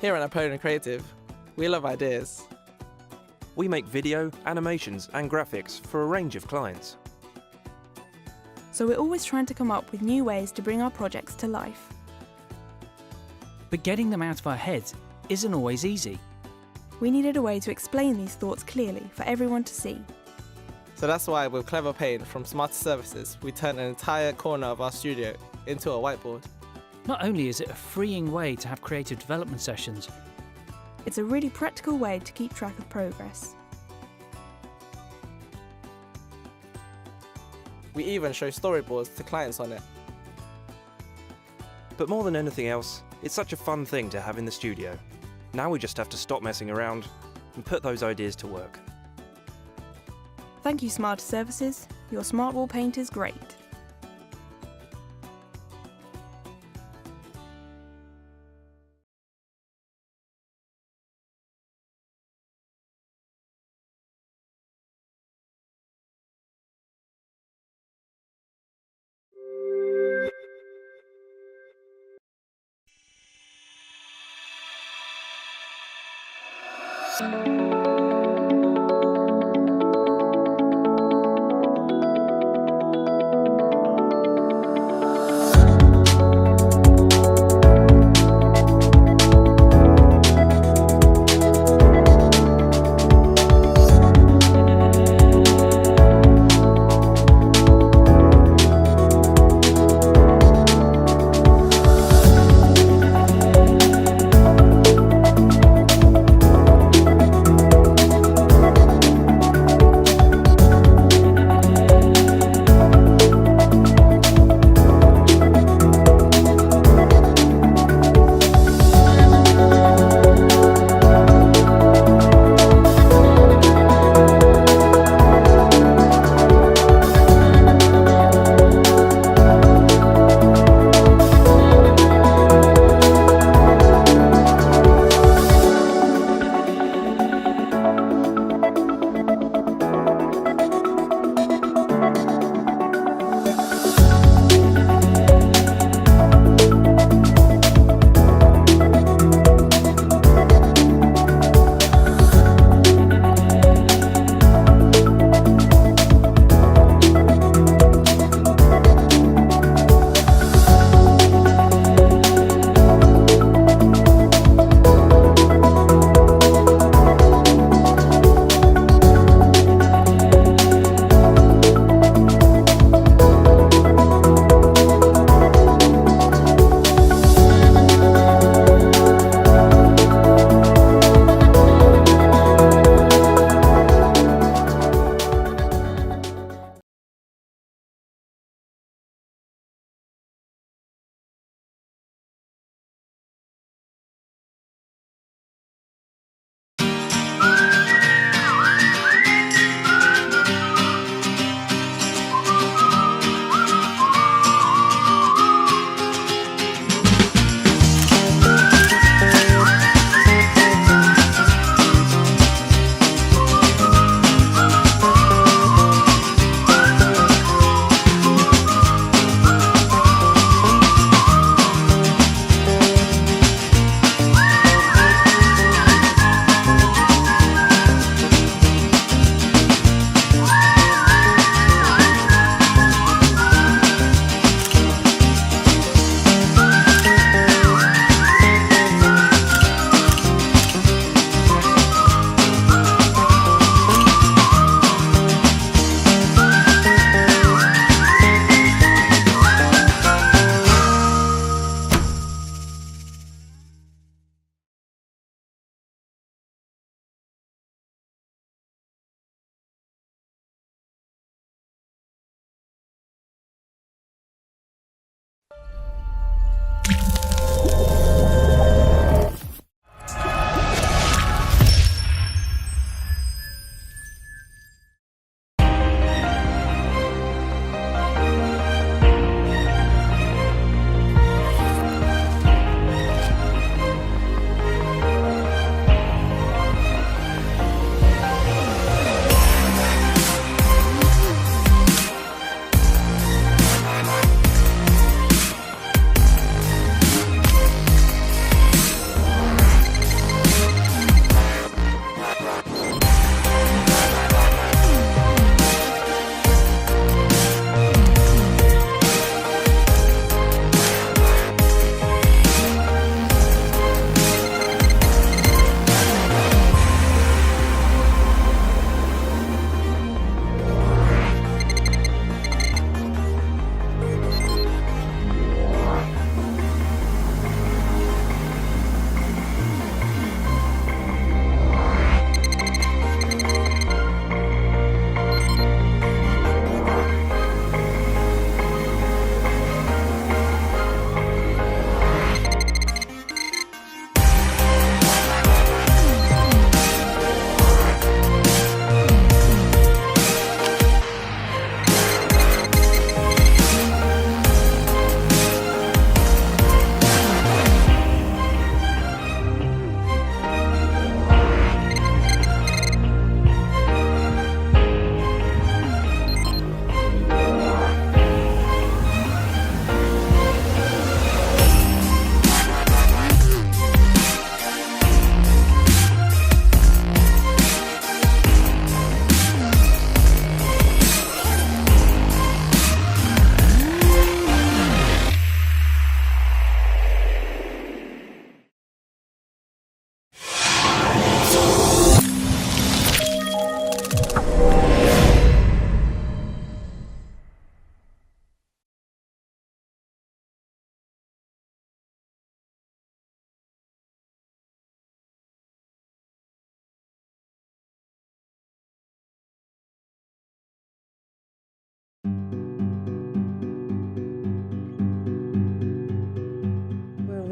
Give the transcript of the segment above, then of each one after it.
Here at Napoleon Creative, we love ideas. We make video, animations and graphics for a range of clients. So we're always trying to come up with new ways to bring our projects to life. But getting them out of our heads isn't always easy. We needed a way to explain these thoughts clearly for everyone to see. So that's why with Clever Paint from Smarter Services, we turned an entire corner of our studio into a whiteboard. Not only is it a freeing way to have creative development sessions, It's a really practical way to keep track of progress. We even show storyboards to clients on it. But more than anything else, it's such a fun thing to have in the studio. Now we just have to stop messing around and put those ideas to work. Thank you, Smarter Services. Your smart wall paint is great.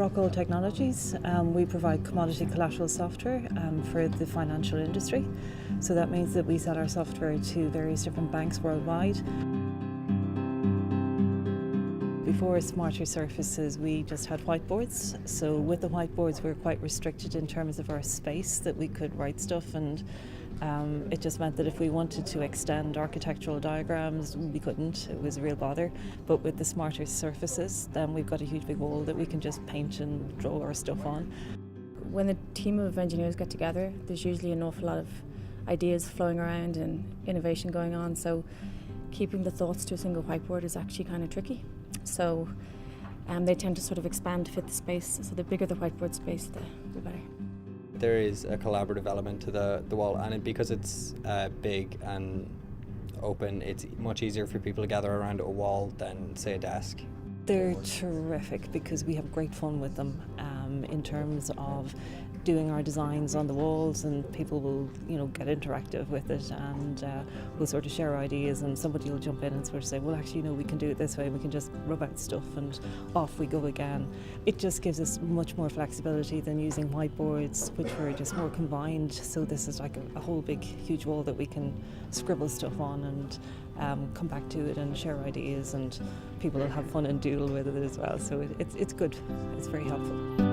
Rockall Technologies. We provide commodity collateral software for the financial industry. So that means that we sell our software to various different banks worldwide. Before Smarter Surfaces, we just had whiteboards. So with the whiteboards, we were quite restricted in terms of our space that we could write stuff, and it just meant that if we wanted to extend architectural diagrams, we couldn't. It was a real bother. But with the Smarter Surfaces, then we've got a huge big wall that we can just paint and draw our stuff on. When a team of engineers get together, there's usually an awful lot of ideas flowing around and innovation going on. So keeping the thoughts to a single whiteboard is actually kind of tricky. So they tend to sort of expand to fit the space. So the bigger the whiteboard space, the better. There is a collaborative element to the wall, and because it's big and open, it's much easier for people to gather around a wall than, say, a desk. They're terrific because we have great fun with them in terms of doing our designs on the walls, and people will, get interactive with it, and we'll sort of share ideas, and somebody will jump in and sort of say, well, actually, we can do it this way, and we can just rub out stuff and off we go again. It just gives us much more flexibility than using whiteboards, which were just more combined. So this is like a whole big, huge wall that we can scribble stuff on and come back to it and share ideas, and people will have fun and doodle with it as well. So it's good. It's very helpful.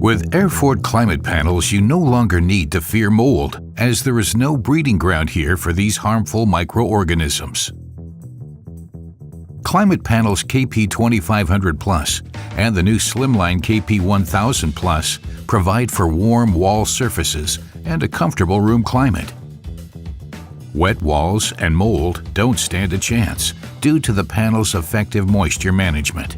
With Airfort climate panels, you no longer need to fear mold, as there is no breeding ground here for these harmful microorganisms. Climate Panels KP2500 Plus and the new Slimline KP1000 Plus provide for warm wall surfaces and a comfortable room climate. Wet walls and mold don't stand a chance due to the panel's effective moisture management.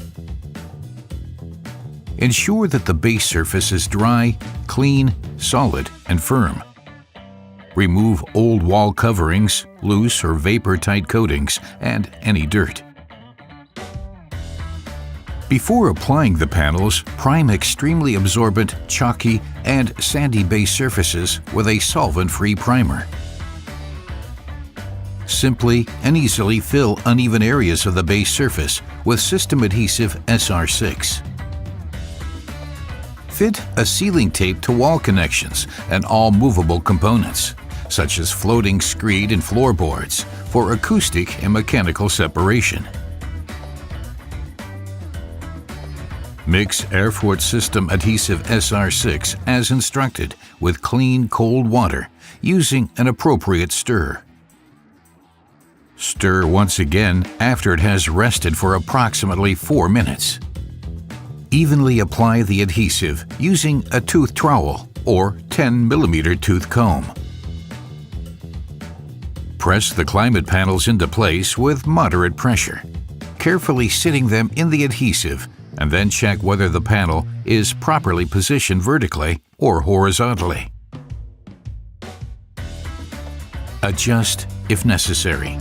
Ensure that the base surface is dry, clean, solid, and firm. Remove old wall coverings, loose or vapor-tight coatings, and any dirt. Before applying the panels, prime extremely absorbent, chalky, and sandy base surfaces with a solvent-free primer. Simply and easily fill uneven areas of the base surface with system adhesive SR6. Fit a sealing tape to wall connections and all movable components, such as floating screed and floorboards, for acoustic and mechanical separation. Mix Airfort System Adhesive SR6 as instructed with clean, cold water using an appropriate stir. Stir once again after it has rested for approximately 4 minutes. Evenly apply the adhesive using a tooth trowel or 10mm tooth comb. Press the climate panels into place with moderate pressure, carefully sitting them in the adhesive, and then check whether the panel is properly positioned vertically or horizontally. Adjust if necessary.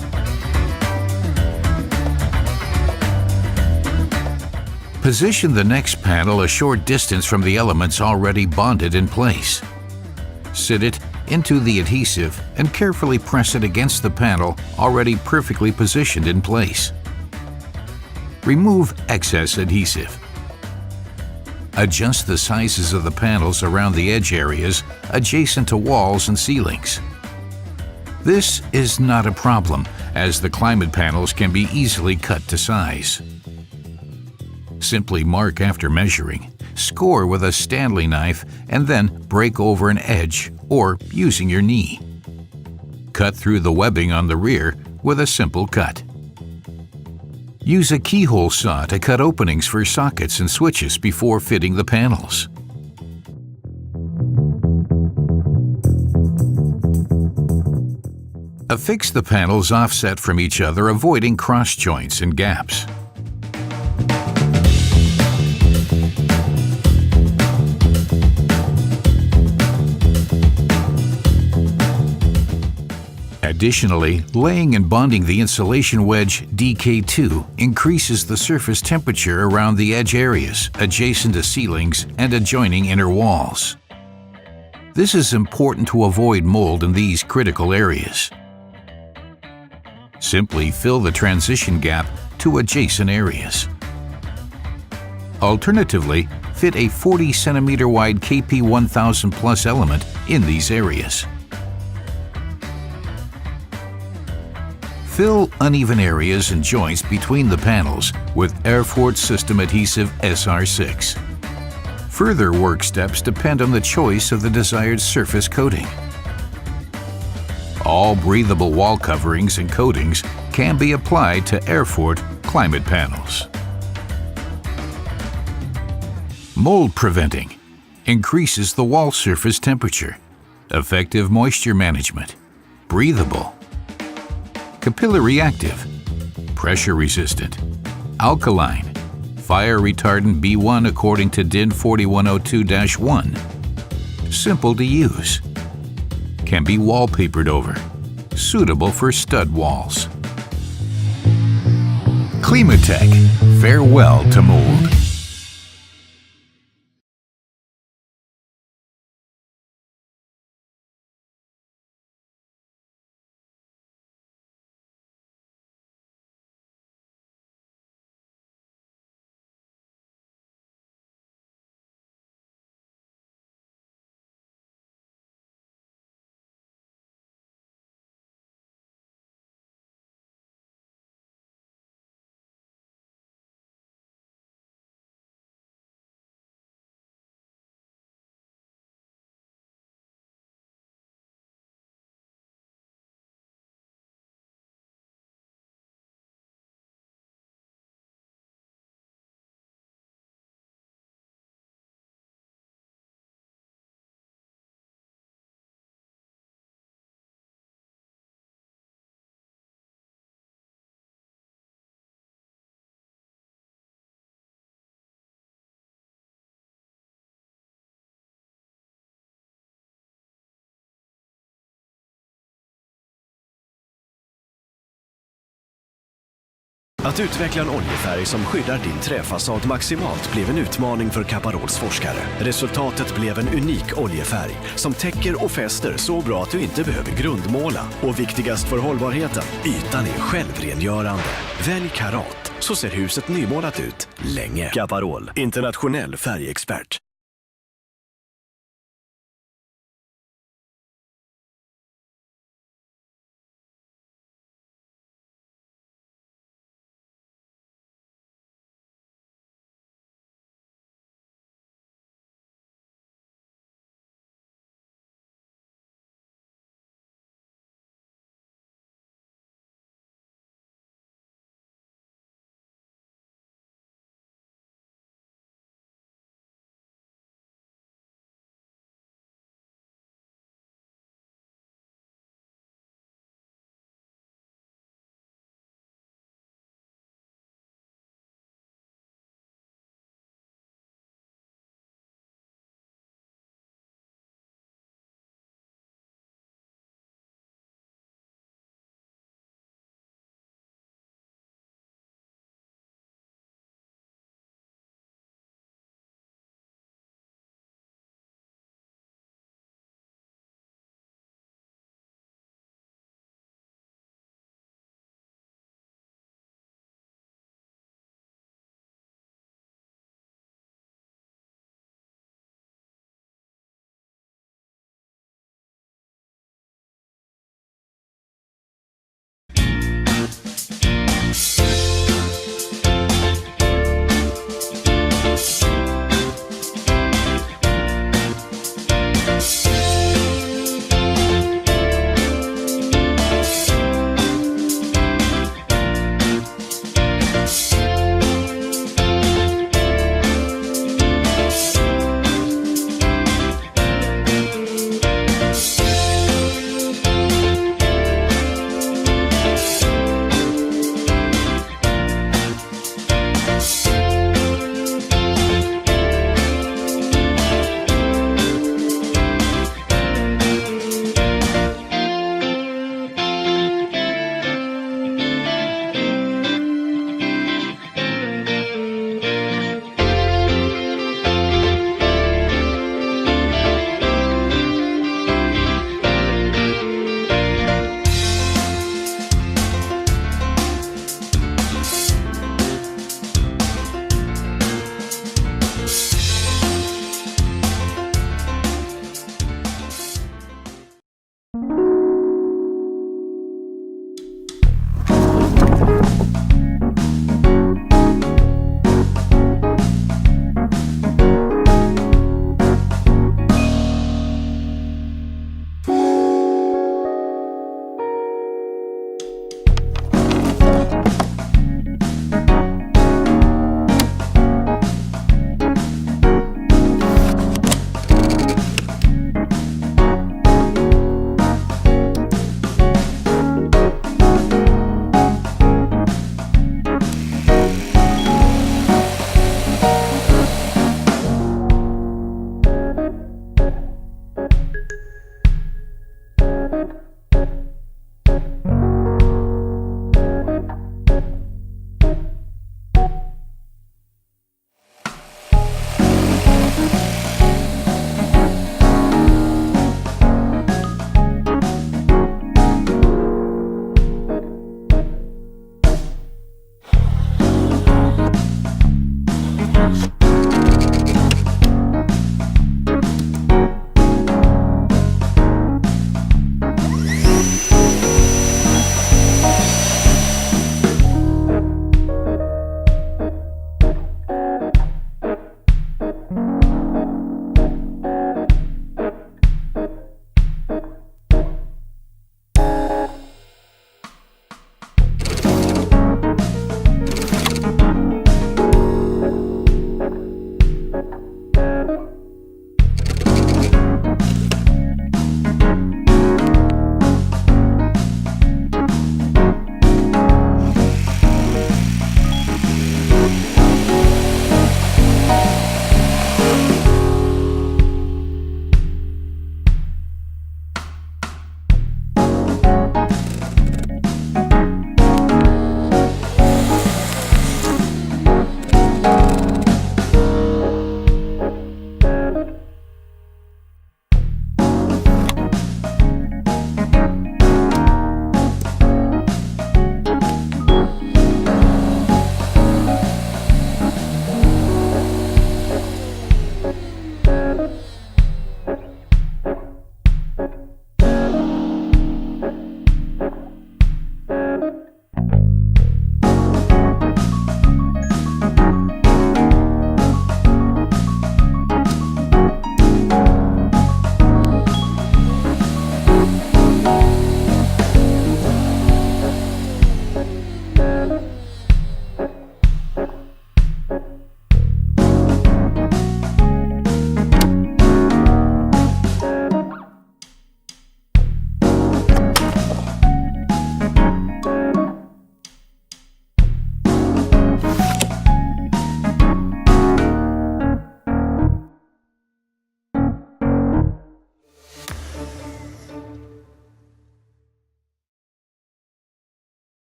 Position the next panel a short distance from the elements already bonded in place. Sit it into the adhesive and carefully press it against the panel already perfectly positioned in place. Remove excess adhesive. Adjust the sizes of the panels around the edge areas adjacent to walls and ceilings. This is not a problem, as the climate panels can be easily cut to size. Simply mark after measuring, score with a Stanley knife, and then break over an edge or using your knee. Cut through the webbing on the rear with a simple cut. Use a keyhole saw to cut openings for sockets and switches before fitting the panels. Affix the panels offset from each other, avoiding cross joints and gaps. Additionally, laying and bonding the insulation wedge DK2 increases the surface temperature around the edge areas adjacent to ceilings and adjoining inner walls. This is important to avoid mold in these critical areas. Simply fill the transition gap to adjacent areas. Alternatively, fit a 40 cm wide KP1000 Plus element in these areas. Fill uneven areas and joints between the panels with Airfort System Adhesive SR6. Further work steps depend on the choice of the desired surface coating. All breathable wall coverings and coatings can be applied to Airfort climate panels. Mold preventing increases the wall surface temperature. Effective moisture management. Breathable. Capillary active. Pressure resistant. Alkaline. Fire retardant B1 according to DIN 4102-1. Simple to use. Can be wallpapered over. Suitable for stud walls. Climatech. Farewell to mold. Att utveckla en oljefärg som skyddar din träfasad maximalt blev en utmaning för Caparols forskare. Resultatet blev en unik oljefärg som täcker och fäster så bra att du inte behöver grundmåla. Och viktigast för hållbarheten, ytan är självrengörande. Välj Karat, så ser huset nymålat ut länge. Caparol, internationell färgexpert.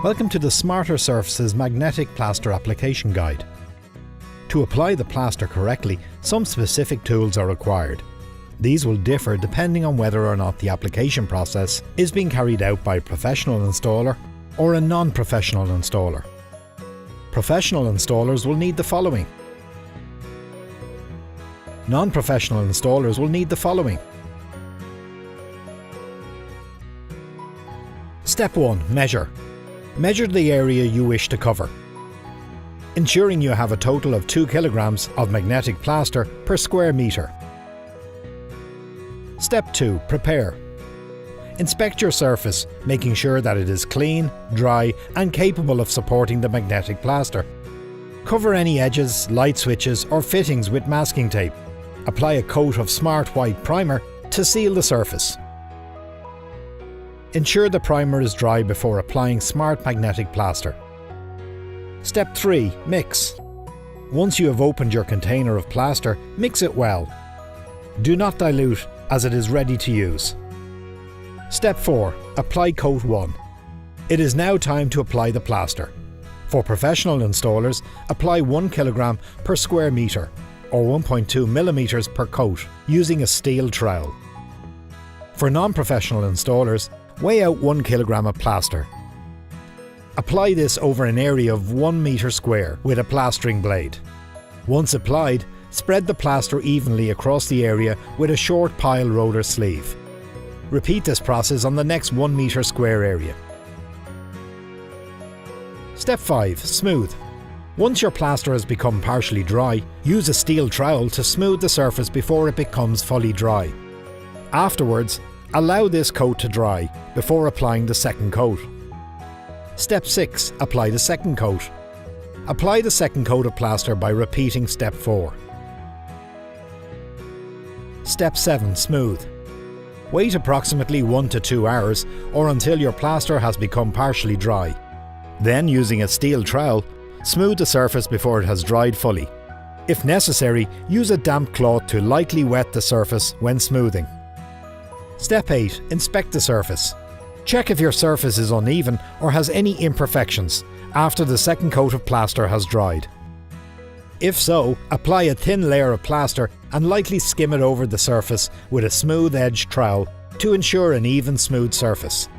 Welcome to the Smarter Surfaces Magnetic Plaster Application Guide. To apply the plaster correctly, some specific tools are required. These will differ depending on whether or not the application process is being carried out by a professional installer or a non-professional installer. Professional installers will need the following. Non-professional installers will need the following. Step 1. Measure. Measure the area you wish to cover, ensuring you have a total of 2 kilograms of magnetic plaster per square metre. Step 2. Prepare. Inspect your surface, making sure that it is clean, dry and capable of supporting the magnetic plaster. Cover any edges, light switches or fittings with masking tape. Apply a coat of Smart White primer to seal the surface. Ensure the primer is dry before applying Smart Magnetic Plaster. Step 3. Mix. Once you have opened your container of plaster, mix it well. Do not dilute, as it is ready to use. Step 4. Apply coat 1. It is now time to apply the plaster. For professional installers, apply 1 kilogram per square metre or 1.2 millimeters per coat using a steel trowel. For non-professional installers, weigh out 1 kilogram of plaster. Apply this over an area of 1 metre square with a plastering blade. Once applied, spread the plaster evenly across the area with a short pile roller sleeve. Repeat this process on the next 1 metre square area. Step 5. Smooth. Once your plaster has become partially dry, use a steel trowel to smooth the surface before it becomes fully dry. Afterwards, allow this coat to dry before applying the second coat. Step 6. Apply the second coat. Apply the second coat of plaster by repeating Step 4. Step 7. Smooth. Wait approximately 1 to 2 hours or until your plaster has become partially dry. Then, using a steel trowel, smooth the surface before it has dried fully. If necessary, use a damp cloth to lightly wet the surface when smoothing. Step 8. Inspect the surface. Check if your surface is uneven or has any imperfections after the second coat of plaster has dried. If so, apply a thin layer of plaster and lightly skim it over the surface with a smooth-edged trowel to ensure an even, smooth surface.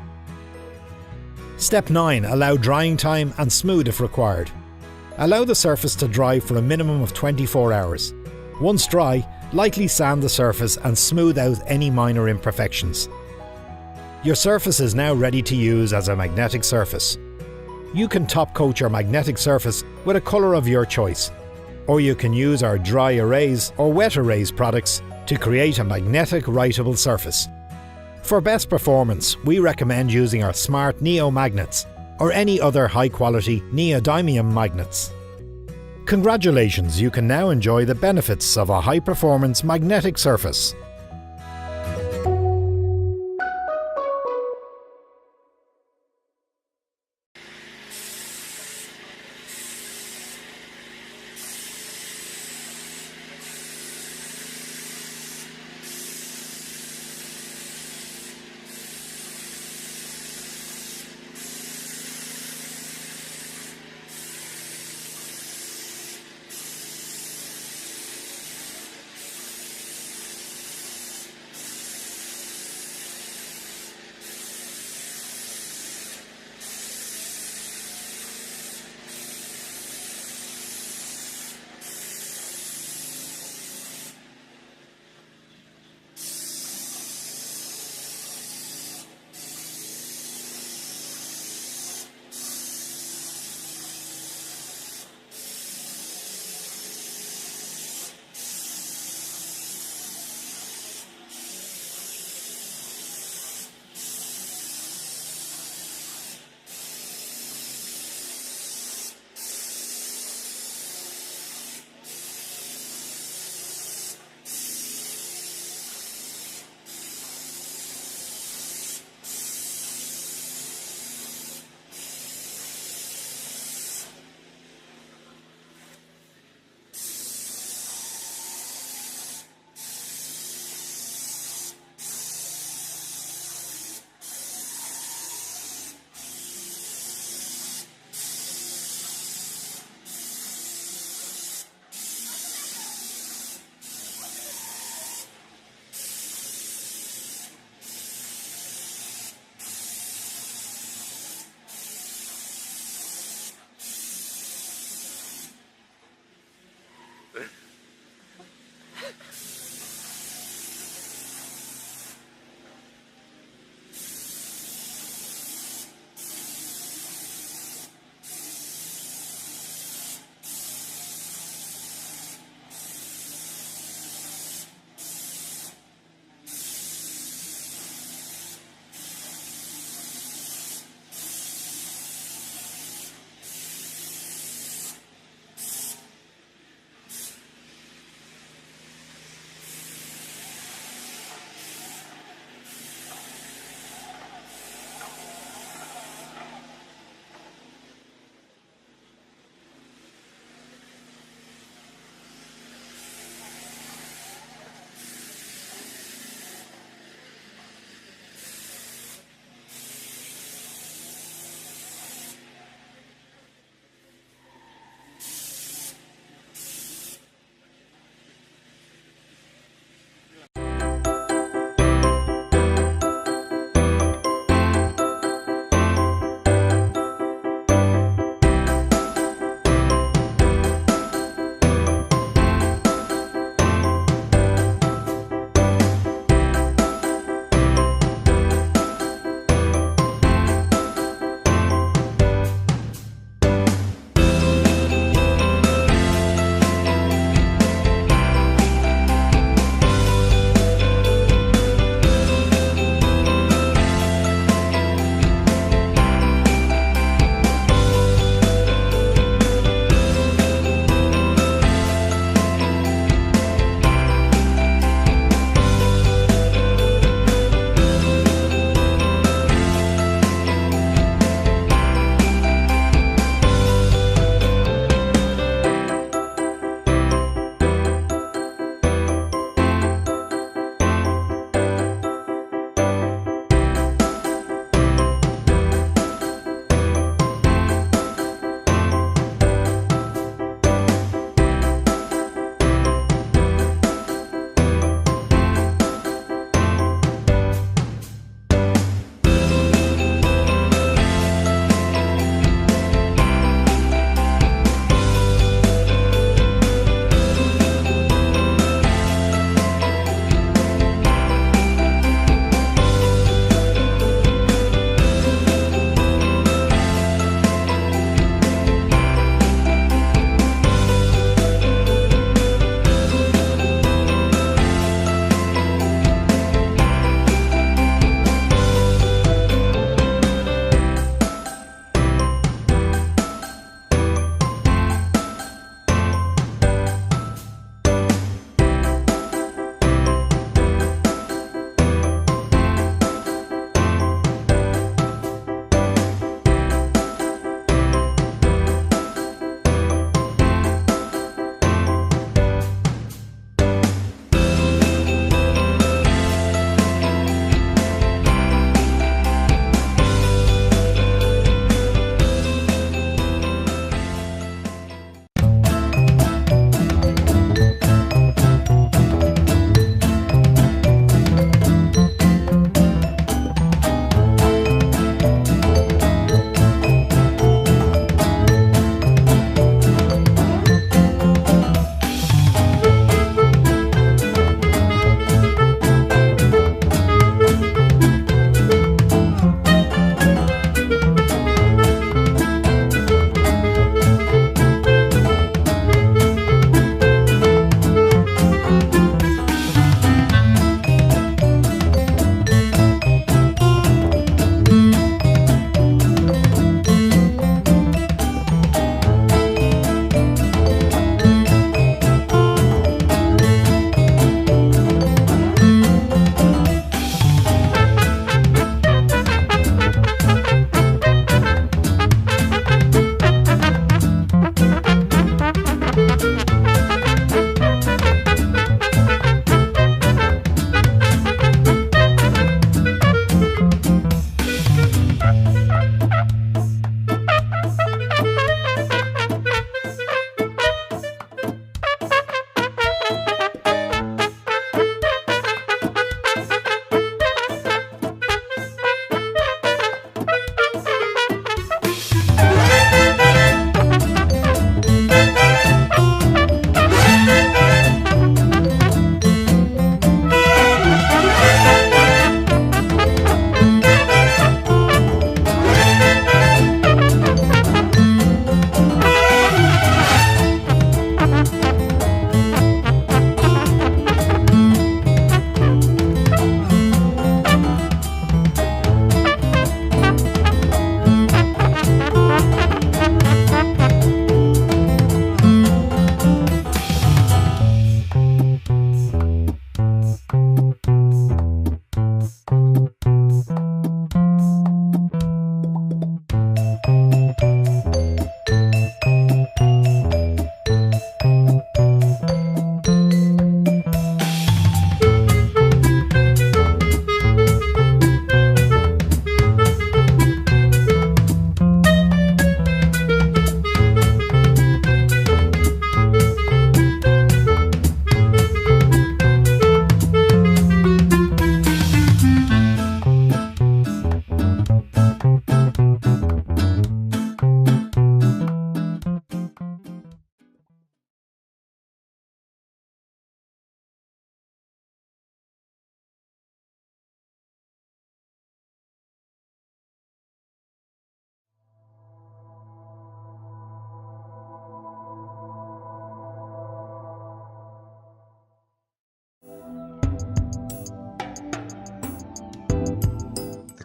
Step 9. Allow drying time and smooth if required. Allow the surface to dry for a minimum of 24 hours. Once dry, lightly sand the surface and smooth out any minor imperfections. Your surface is now ready to use as a magnetic surface. You can top coat your magnetic surface with a colour of your choice, or you can use our dry erase or wet erase products to create a magnetic writable surface. For best performance, we recommend using our Smart Neo magnets or any other high-quality neodymium magnets. Congratulations, you can now enjoy the benefits of a high-performance magnetic surface.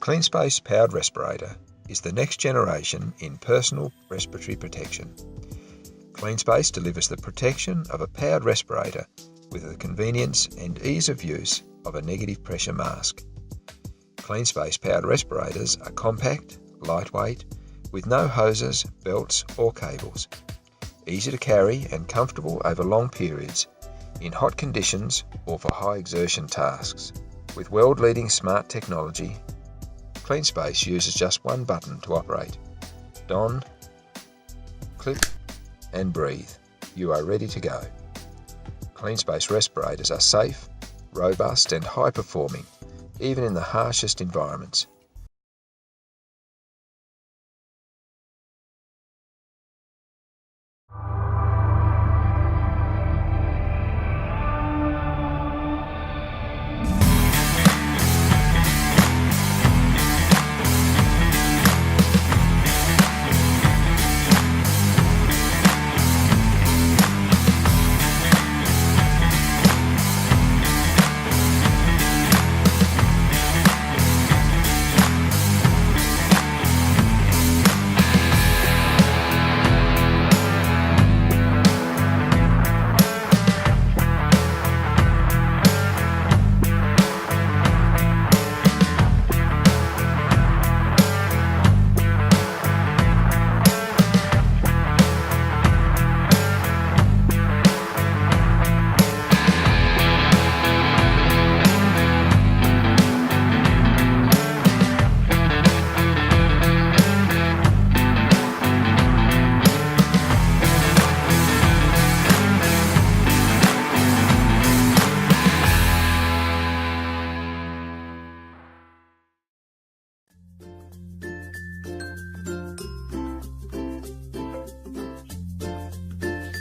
CleanSpace powered respirator is the next generation in personal respiratory protection. CleanSpace delivers the protection of a powered respirator with the convenience and ease of use of a negative pressure mask. CleanSpace powered respirators are compact, lightweight, with no hoses, belts or cables. Easy to carry and comfortable over long periods, in hot conditions or for high exertion tasks. With world-leading smart technology, CleanSpace uses just one button to operate. Don, clip and breathe. You are ready to go. CleanSpace respirators are safe, robust and high-performing, even in the harshest environments.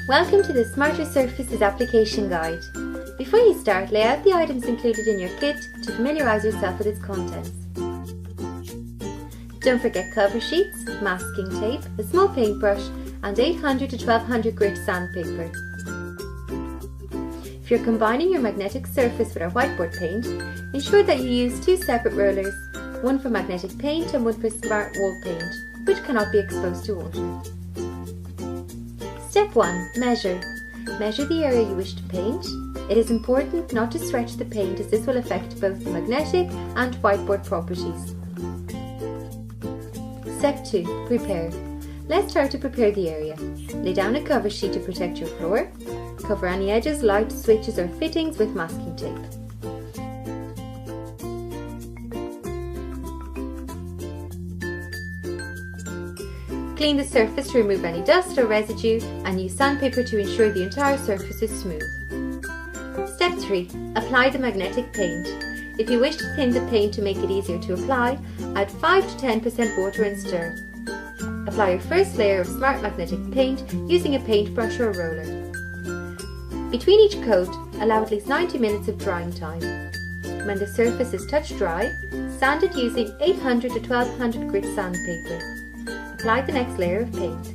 Welcome to the Smarter Surfaces application guide. Before you start, lay out the items included in your kit to familiarise yourself with its contents. Don't forget cover sheets, masking tape, a small paintbrush and 800 to 1200 grit sandpaper. If you're combining your magnetic surface with our whiteboard paint, ensure that you use 2 separate rollers, one for magnetic paint and one for smart wall paint, which cannot be exposed to water. Step 1. Measure. Measure the area you wish to paint. It is important not to stretch the paint as this will affect both the magnetic and whiteboard properties. Step 2. Prepare. Let's start to prepare the area. Lay down a cover sheet to protect your floor. Cover any edges, lights, switches or fittings with masking tape. Clean the surface to remove any dust or residue and use sandpaper to ensure the entire surface is smooth. Step 3. Apply the magnetic paint. If you wish to thin the paint to make it easier to apply, add 5 to 10% water and stir. Apply your first layer of smart magnetic paint using a paintbrush or roller. Between each coat, allow at least 90 minutes of drying time. When the surface is touch dry, sand it using 800 to 1200 grit sandpaper. Apply the next layer of paint.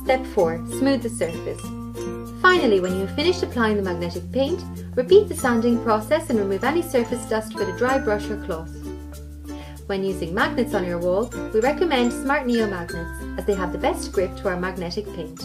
Step 4. Smooth the surface. Finally, when you have finished applying the magnetic paint, repeat the sanding process and remove any surface dust with a dry brush or cloth. When using magnets on your wall, we recommend Smart Neo magnets as they have the best grip to our magnetic paint.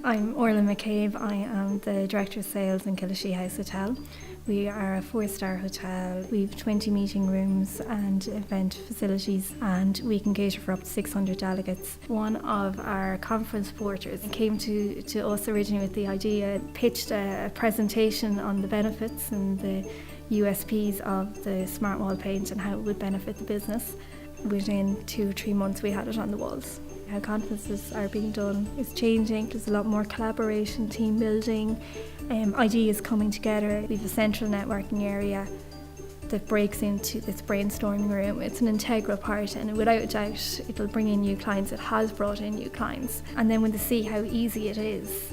I'm Orla McCabe. I am the Director of Sales in Killashee House Hotel. We are a 4-star hotel. We've 20 meeting rooms and event facilities, and we can cater for up to 600 delegates. One of our conference porters came to us originally with the idea, pitched a presentation on the benefits and the USPs of the smart wall paint and how it would benefit the business. Within 2 or 3 months we had it on the walls. How conferences are being done is changing. There's a lot more collaboration, team building, ideas coming together. We have a central networking area that breaks into this brainstorming room. It's an integral part, and without a doubt it'll bring in new clients. It has brought in new clients. And then when they see how easy it is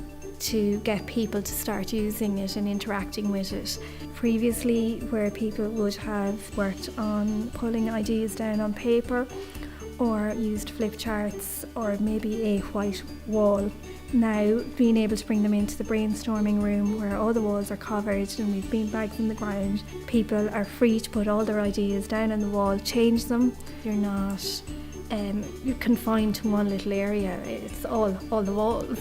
to get people to start using it and interacting with it. Previously, where people would have worked on pulling ideas down on paper or used flip charts or maybe a white wall, now being able to bring them into the brainstorming room where all the walls are covered and we've beanbags in the ground, people are free to put all their ideas down on the wall, change them. You're not you're confined to one little area, it's all the walls.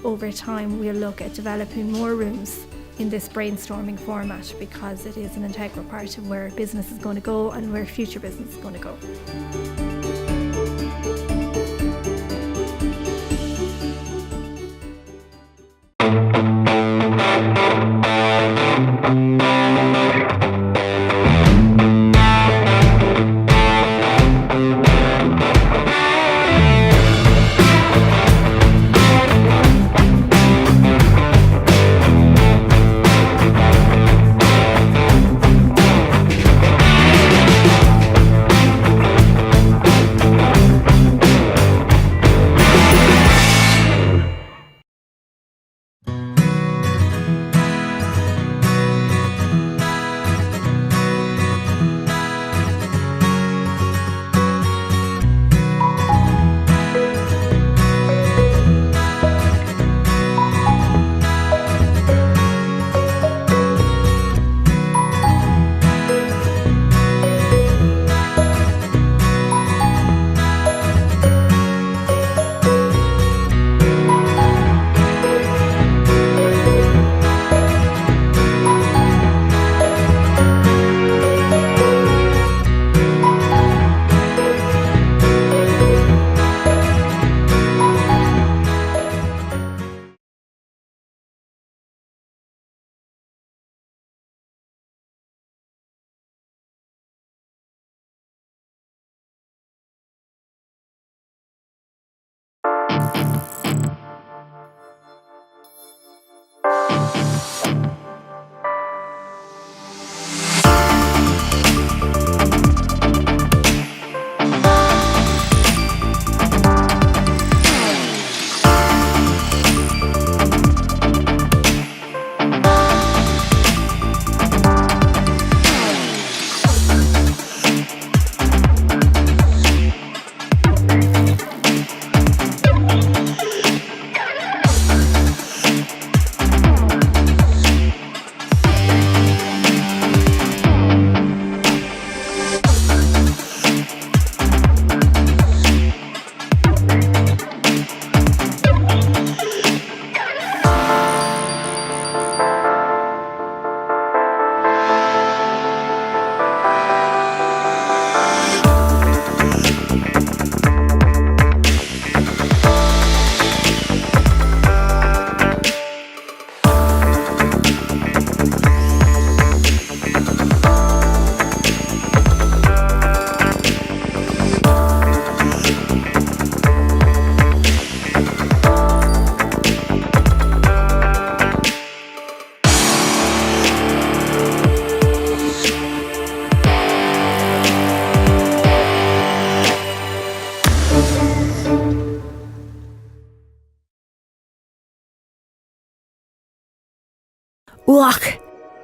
Over time we'll look at developing more rooms in this brainstorming format because it is an integral part of where business is going to go and where future business is going to go.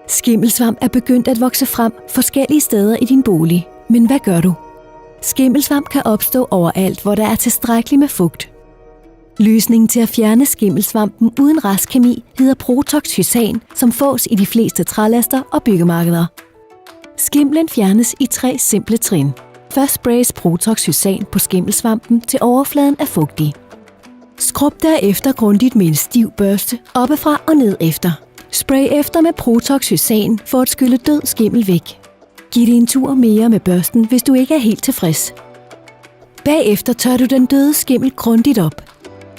Skimmelsvamp er begyndt at vokse frem forskellige steder i din bolig. Men hvad gør du? Skimmelsvamp kan opstå overalt, hvor der er tilstrækkeligt med fugt. Løsningen til at fjerne skimmelsvampen uden restkemi hedder Protox Hysan, som fås i de fleste trælaster og byggemarkeder. Skimmelen fjernes i 3 simple trin. Først sprays Protox Hysan på skimmelsvampen til overfladen er fugtig. Skrub derefter grundigt med en stiv børste, oppefra og ned efter. Spray efter med Protox Hysan for at skylle død skimmel væk. Giv det en tur mere med børsten, hvis du ikke er helt tilfreds. Bagefter tør du den døde skimmel grundigt op.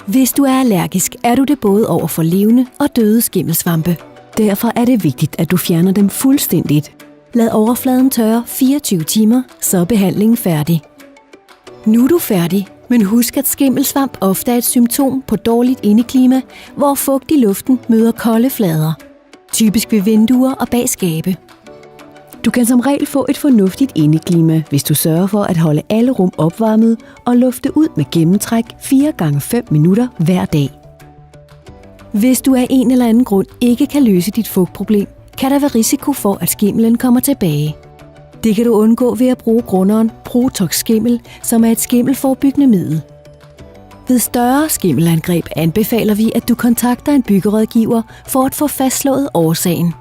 Hvis du er allergisk, er du det både over for levende og døde skimmelsvampe. Derfor er det vigtigt, at du fjerner dem fuldstændigt. Lad overfladen tørre 24 timer, så er behandlingen færdig. Nu er du færdig, men husk, at skimmelsvamp ofte er et symptom på dårligt indeklima, hvor fugt i luften møder kolde flader. Typisk ved vinduer og bag skabe. Du kan som regel få et fornuftigt indeklima, hvis du sørger for at holde alle rum opvarmet og lufte ud med gennemtræk 4 gange 5 minutter hver dag. Hvis du af en eller anden grund ikke kan løse dit fugtproblem, kan der være risiko for, at skimmelen kommer tilbage. Det kan du undgå ved at bruge grunderen Protox Skimmel, som er et skimmelforebyggende middel. Ved større skimmelangreb anbefaler vi, at du kontakter en byggerådgiver for at få fastslået årsagen.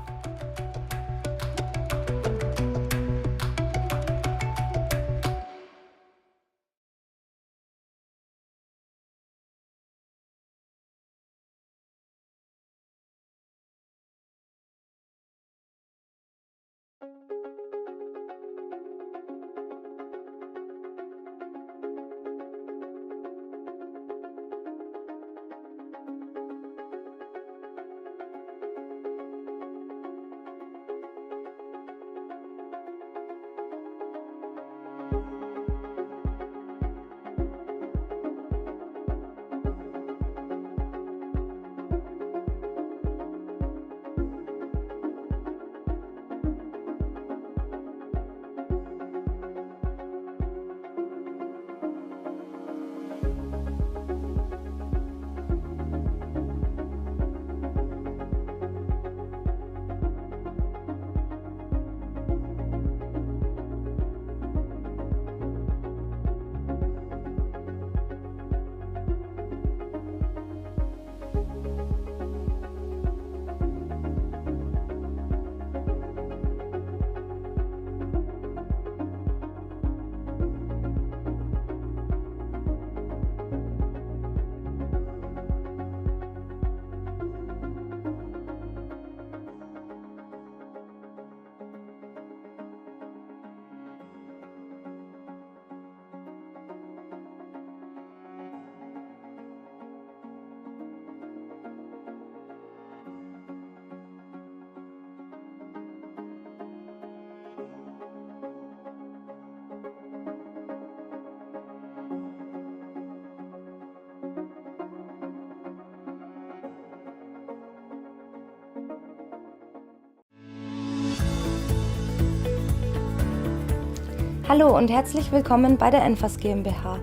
Hallo und herzlich willkommen bei der Enfas GmbH.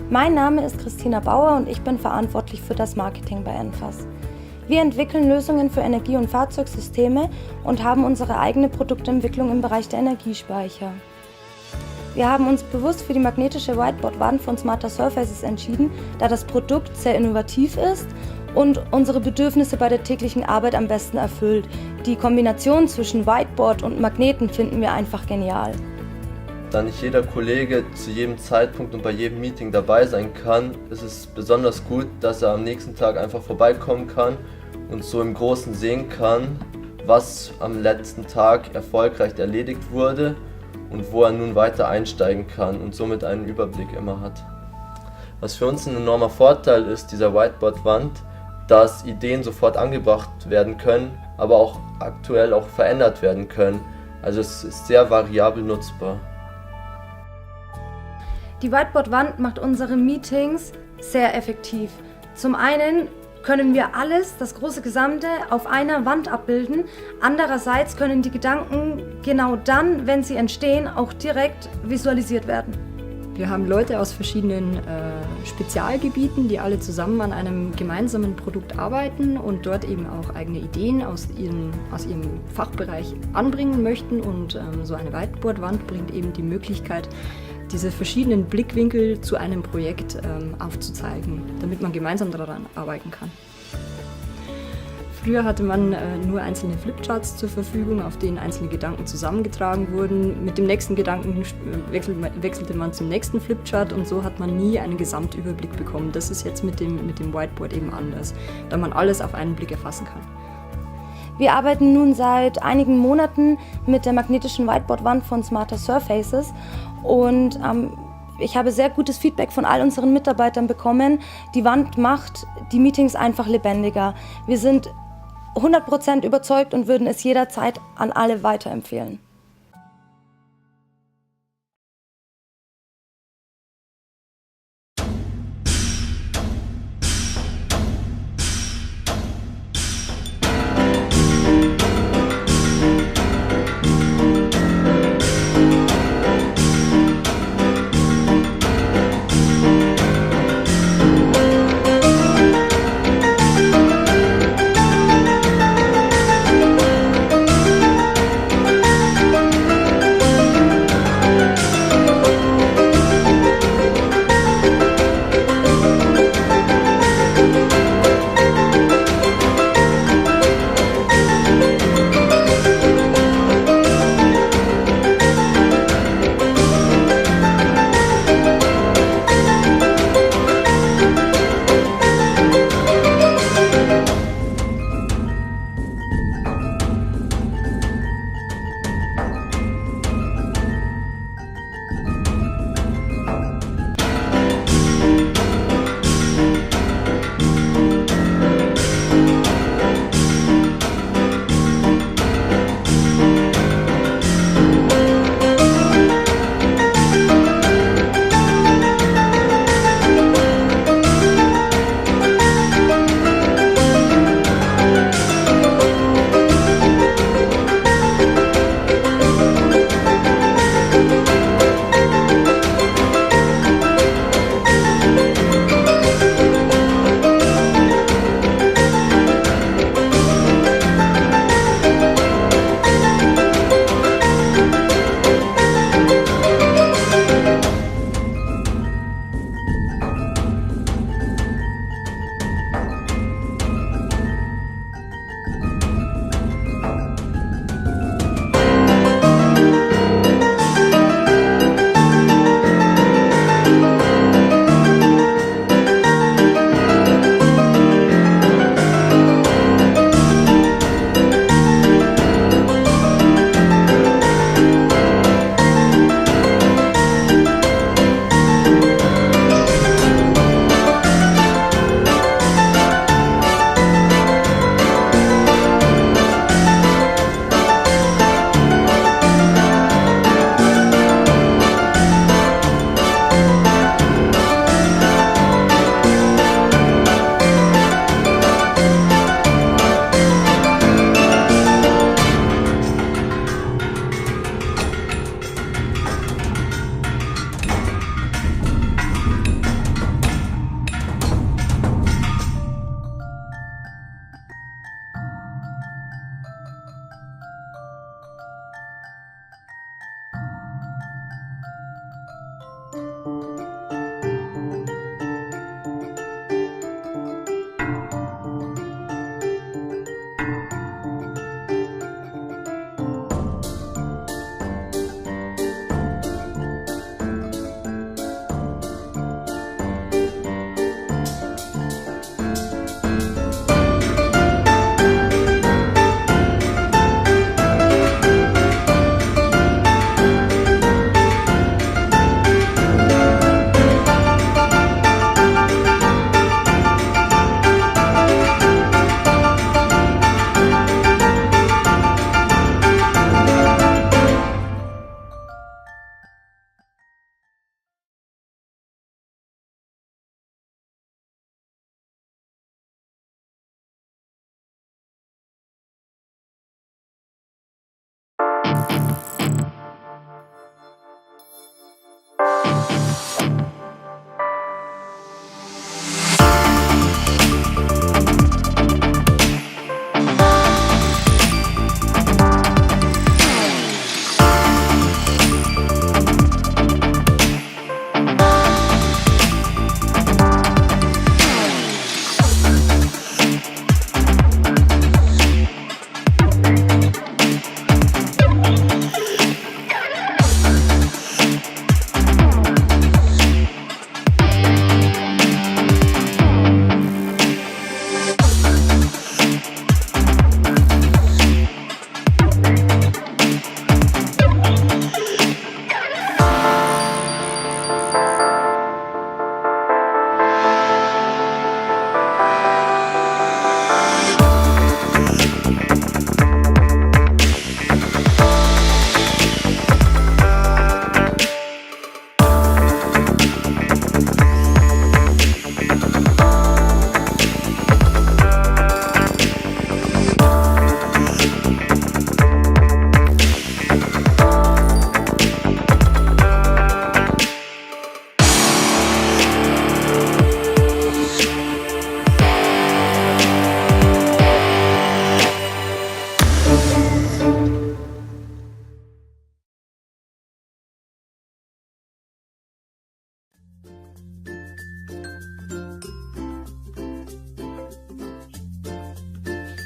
Mein Name ist Christina Bauer und ich bin verantwortlich für das Marketing bei Enfas. Wir entwickeln Lösungen für Energie- und Fahrzeugsysteme und haben unsere eigene Produktentwicklung im Bereich der Energiespeicher. Wir haben uns bewusst für die magnetische Whiteboard-Wand von Smarter Surfaces entschieden, da das Produkt sehr innovativ ist und unsere Bedürfnisse bei der täglichen Arbeit am besten erfüllt. Die Kombination zwischen Whiteboard und Magneten finden wir einfach genial. Da nicht jeder Kollege zu jedem Zeitpunkt und bei jedem Meeting dabei sein kann, ist es besonders gut, dass er am nächsten Tag einfach vorbeikommen kann und so im Großen sehen kann, was am letzten Tag erfolgreich erledigt wurde und wo er nun weiter einsteigen kann und somit einen Überblick immer hat. Was für uns ein enormer Vorteil ist, dieser Whiteboard-Wand, dass Ideen sofort angebracht werden können, aber auch aktuell auch verändert werden können. Also es ist sehr variabel nutzbar. Die Whiteboard-Wand macht unsere Meetings sehr effektiv. Zum einen können wir alles, das große Gesamte, auf einer Wand abbilden. Andererseits können die Gedanken genau dann, wenn sie entstehen, auch direkt visualisiert werden. Wir haben Leute aus verschiedenen Spezialgebieten, die alle zusammen an einem gemeinsamen Produkt arbeiten und dort eben auch eigene Ideen aus ihrem Fachbereich anbringen möchten. Und so eine Whiteboard-Wand bringt eben die Möglichkeit, diese verschiedenen Blickwinkel zu einem Projekt aufzuzeigen, damit man gemeinsam daran arbeiten kann. Früher hatte man nur einzelne Flipcharts zur Verfügung, auf denen einzelne Gedanken zusammengetragen wurden. Mit dem nächsten Gedanken wechselte man zum nächsten Flipchart und so hat man nie einen Gesamtüberblick bekommen. Das ist jetzt mit dem Whiteboard eben anders, da man alles auf einen Blick erfassen kann. Wir arbeiten nun seit einigen Monaten mit der magnetischen Whiteboard-Wand von Smarter Surfaces und ich habe sehr gutes Feedback von all unseren Mitarbeitern bekommen. Die Wand macht die Meetings einfach lebendiger. Wir sind 100% überzeugt und würden es jederzeit an alle weiterempfehlen.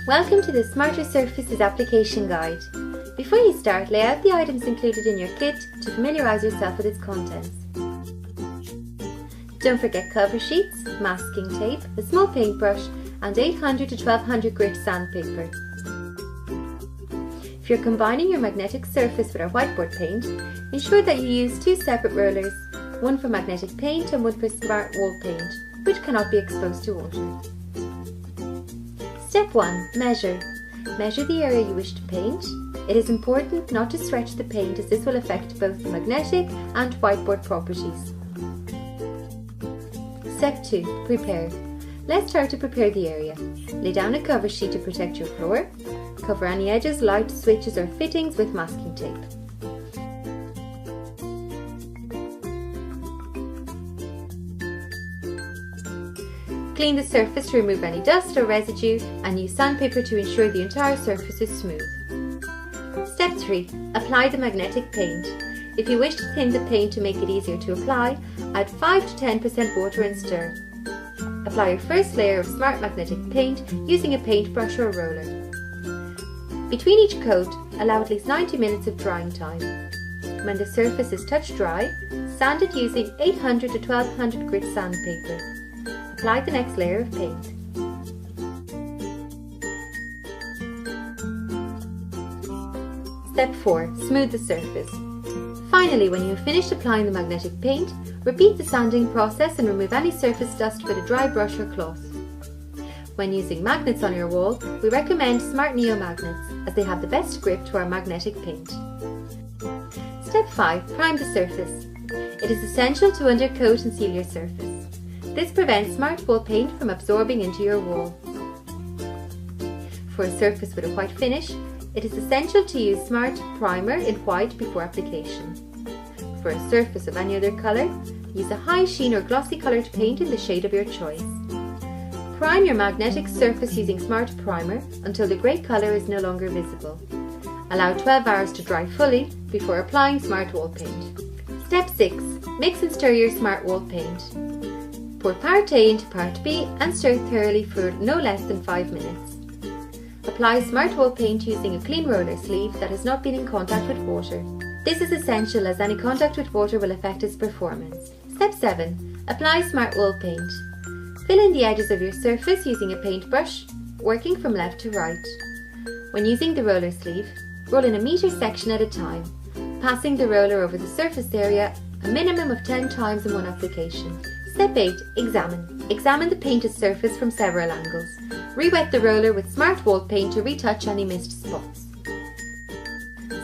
Welcome to the Smarter Surfaces Application Guide. Before you start, lay out the items included in your kit to familiarise yourself with its contents. Don't forget cover sheets, masking tape, a small paintbrush and 800 to 1200 grit sandpaper. If you're combining your magnetic surface with a whiteboard paint, ensure that you use 2 separate rollers, one for magnetic paint and one for smart wall paint, which cannot be exposed to water. Step 1. Measure. Measure the area you wish to paint. It is important not to stretch the paint as this will affect both the magnetic and whiteboard properties. Step 2. Prepare. Let's start to prepare the area. Lay down a cover sheet to protect your floor. Cover any edges, light switches or fittings with masking tape. Clean the surface to remove any dust or residue and use sandpaper to ensure the entire surface is smooth. Step 3. Apply the magnetic paint. If you wish to thin the paint to make it easier to apply, add 5 to 10% water and stir. Apply your first layer of smart magnetic paint using a paintbrush or roller. Between each coat, allow at least 90 minutes of drying time. When the surface is touch dry, sand it using 800 to 1200 grit sandpaper. Apply the next layer of paint. Step 4. Smooth the surface. Finally, when you have finished applying the magnetic paint, repeat the sanding process and remove any surface dust with a dry brush or cloth. When using magnets on your wall, we recommend Smart Neo magnets as they have the best grip to our magnetic paint. Step 5. Prime the surface. It is essential to undercoat and seal your surface. This prevents smart wall paint from absorbing into your wall. For a surface with a white finish, it is essential to use Smart Primer in white before application. For a surface of any other colour, use a high sheen or glossy coloured paint in the shade of your choice. Prime your magnetic surface using Smart Primer until the grey colour is no longer visible. Allow 12 hours to dry fully before applying Smart Wall Paint. Step 6. Mix and stir your Smart Wall Paint. Pour part A into part B and stir thoroughly for no less than 5 minutes. Apply Smart Wall Paint using a clean roller sleeve that has not been in contact with water. This is essential as any contact with water will affect its performance. Step 7. Apply Smart Wall Paint. Fill in the edges of your surface using a paintbrush, working from left to right. When using the roller sleeve, roll in a metre section at a time, passing the roller over the surface area a minimum of 10 times in one application. Step 8. Examine. Examine the painted surface from several angles. Re-wet the roller with Smart Wall Paint to retouch any missed spots.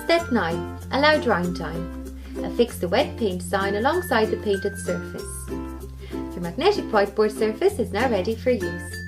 Step 9. Allow drying time. Affix the wet paint sign alongside the painted surface. Your magnetic whiteboard surface is now ready for use.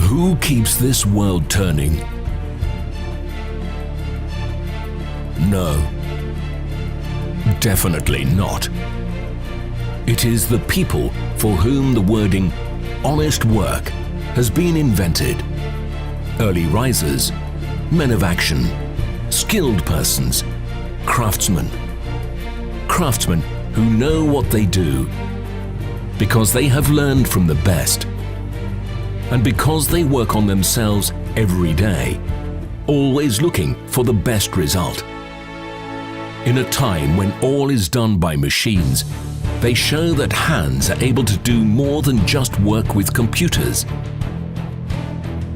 Who keeps this world turning? No. Definitely not. It is the people for whom the wording honest work has been invented. Early risers, men of action, skilled persons, craftsmen. Craftsmen who know what they do because they have learned from the best and because they work on themselves every day, always looking for the best result. In a time when all is done by machines, they show that hands are able to do more than just work with computers.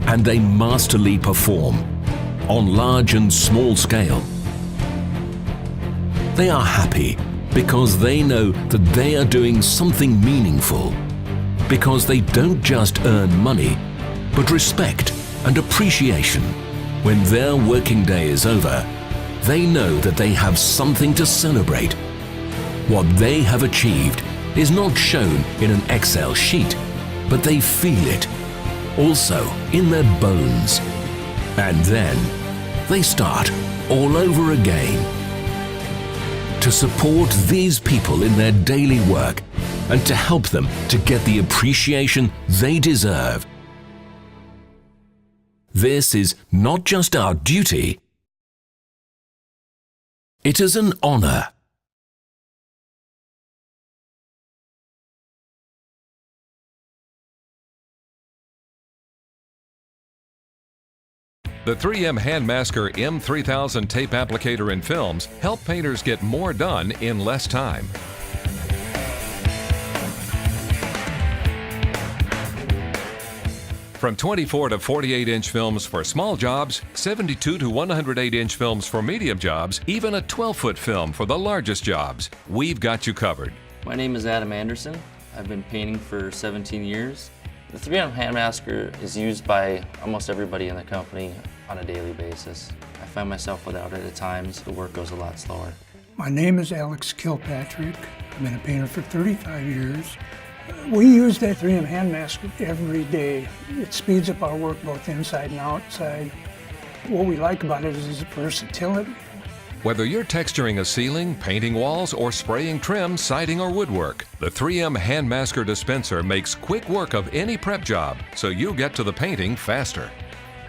And they masterly perform on large and small scale. They are happy because they know that they are doing something meaningful, because they don't just earn money, but respect and appreciation. When their working day is over, they know that they have something to celebrate. What they have achieved is not shown in an Excel sheet, but they feel it, also in their bones. And then they start all over again. To support these people in their daily work and to help them to get the appreciation they deserve. This is not just our duty, it is an honor. The 3M Handmasker M3000 tape applicator and films help painters get more done in less time. From 24 to 48-inch films for small jobs, 72 to 108-inch films for medium jobs, even a 12-foot film for the largest jobs, we've got you covered. My name is Adam Anderson. I've been painting for 17 years. The 3M Handmasker is used by almost everybody in the company on a daily basis. I find myself without it at times. The work goes a lot slower. My name is Alex Kilpatrick. I've been a painter for 35 years. We use that 3M Handmasker every day. It speeds up our work both inside and outside. What we like about it is its versatility. Whether you're texturing a ceiling, painting walls, or spraying trim, siding, or woodwork, the 3M Handmasker dispenser makes quick work of any prep job, so you get to the painting faster.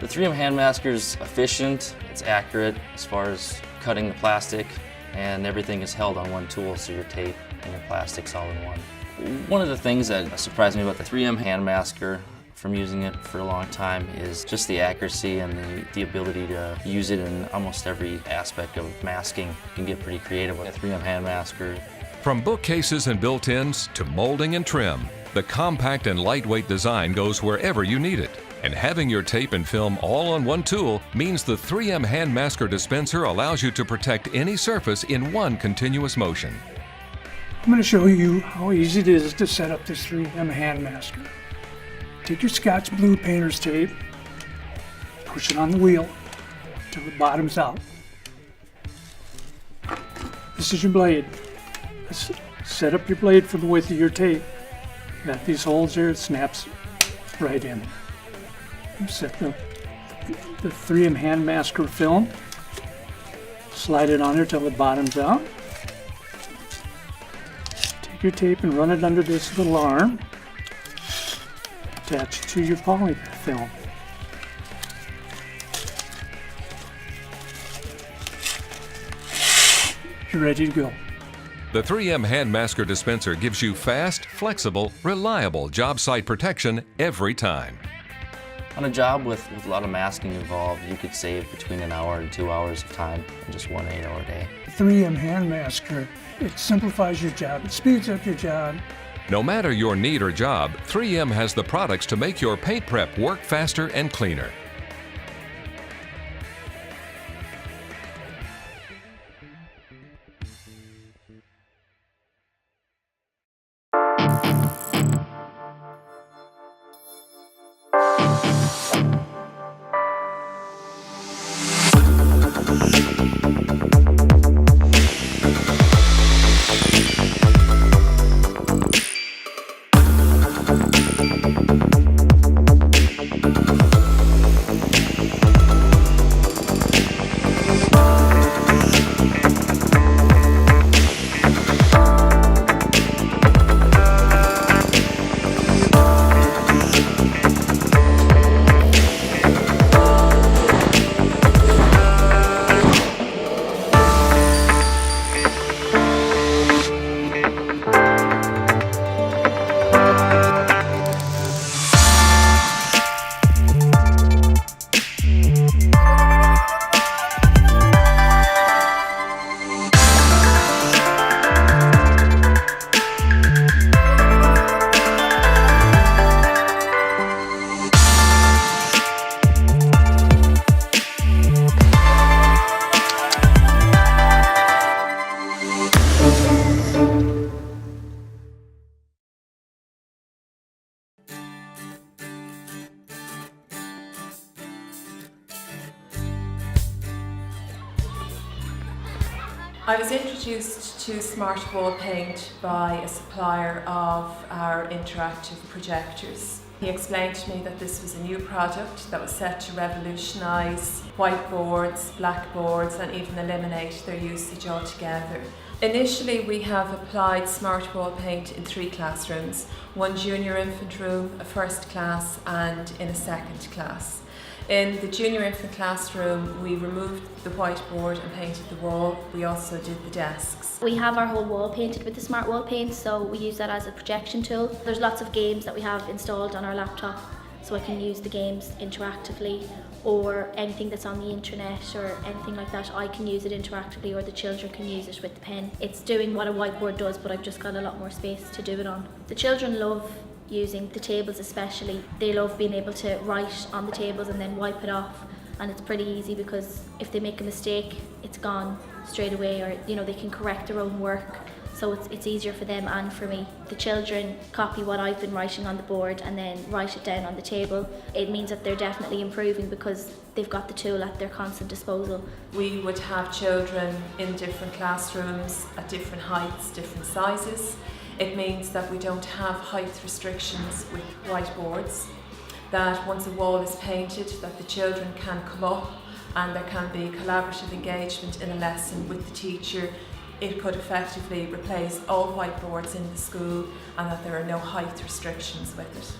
The 3M Handmasker is efficient, it's accurate as far as cutting the plastic, and everything is held on one tool, so your tape and your plastic's all in one. One of the things that surprised me about the 3M Handmasker from using it for a long time is just the accuracy and the ability to use it in almost every aspect of masking. You can get pretty creative with a 3M Handmasker. From bookcases and built-ins to molding and trim, the compact and lightweight design goes wherever you need it. And having your tape and film all on one tool means the 3M Handmasker dispenser allows you to protect any surface in one continuous motion. I'm going to show you how easy it is to set up this 3M Handmasker. Take your Scotch Blue painter's tape, push it on the wheel till it bottoms out. This is your blade. Set up your blade for the width of your tape. Got these holes here, it snaps right in. Set the 3M Handmasker film, slide it on there till it bottoms out. Take your tape and run it under this little arm. Attach it to your poly film. You're ready to go. The 3M Handmasker dispenser gives you fast, flexible, reliable job site protection every time. On a job with a lot of masking involved, you could save between an hour and 2 hours of time in just one 8-hour day. 3M Handmasker, it simplifies your job, it speeds up your job. No matter your need or job, 3M has the products to make your paint prep work faster and cleaner. I was introduced to Smart Wall Paint by a supplier of our interactive projectors. He explained to me that this was a new product that was set to revolutionise whiteboards, blackboards and even eliminate their usage altogether. Initially we have applied Smart Wall Paint in 3 classrooms, 1 junior infant room, a first class and in a second class. In the junior infant classroom we removed the whiteboard and painted the wall. We also did the desks. We have our whole wall painted with the Smart Wall Paint, so we use that as a projection tool. There's lots of games that we have installed on our laptop, so I can use the games interactively, or anything that's on the internet or anything like that, I can use it interactively, or the children can use it with the pen. It's doing what a whiteboard does, but I've just got a lot more space to do it on. The children love using the tables especially. They love being able to write on the tables and then wipe it off, and it's pretty easy because if they make a mistake it's gone straight away, or they can correct their own work, so it's easier for them and for me. The children copy what I've been writing on the board and then write it down on the table. It means that they're definitely improving because they've got the tool at their constant disposal. We would have children in different classrooms at different heights, different sizes. It means that we don't have height restrictions with whiteboards, that once a wall is painted that the children can come up and there can be collaborative engagement in a lesson with the teacher. It could effectively replace all whiteboards in the school, and that there are no height restrictions with it.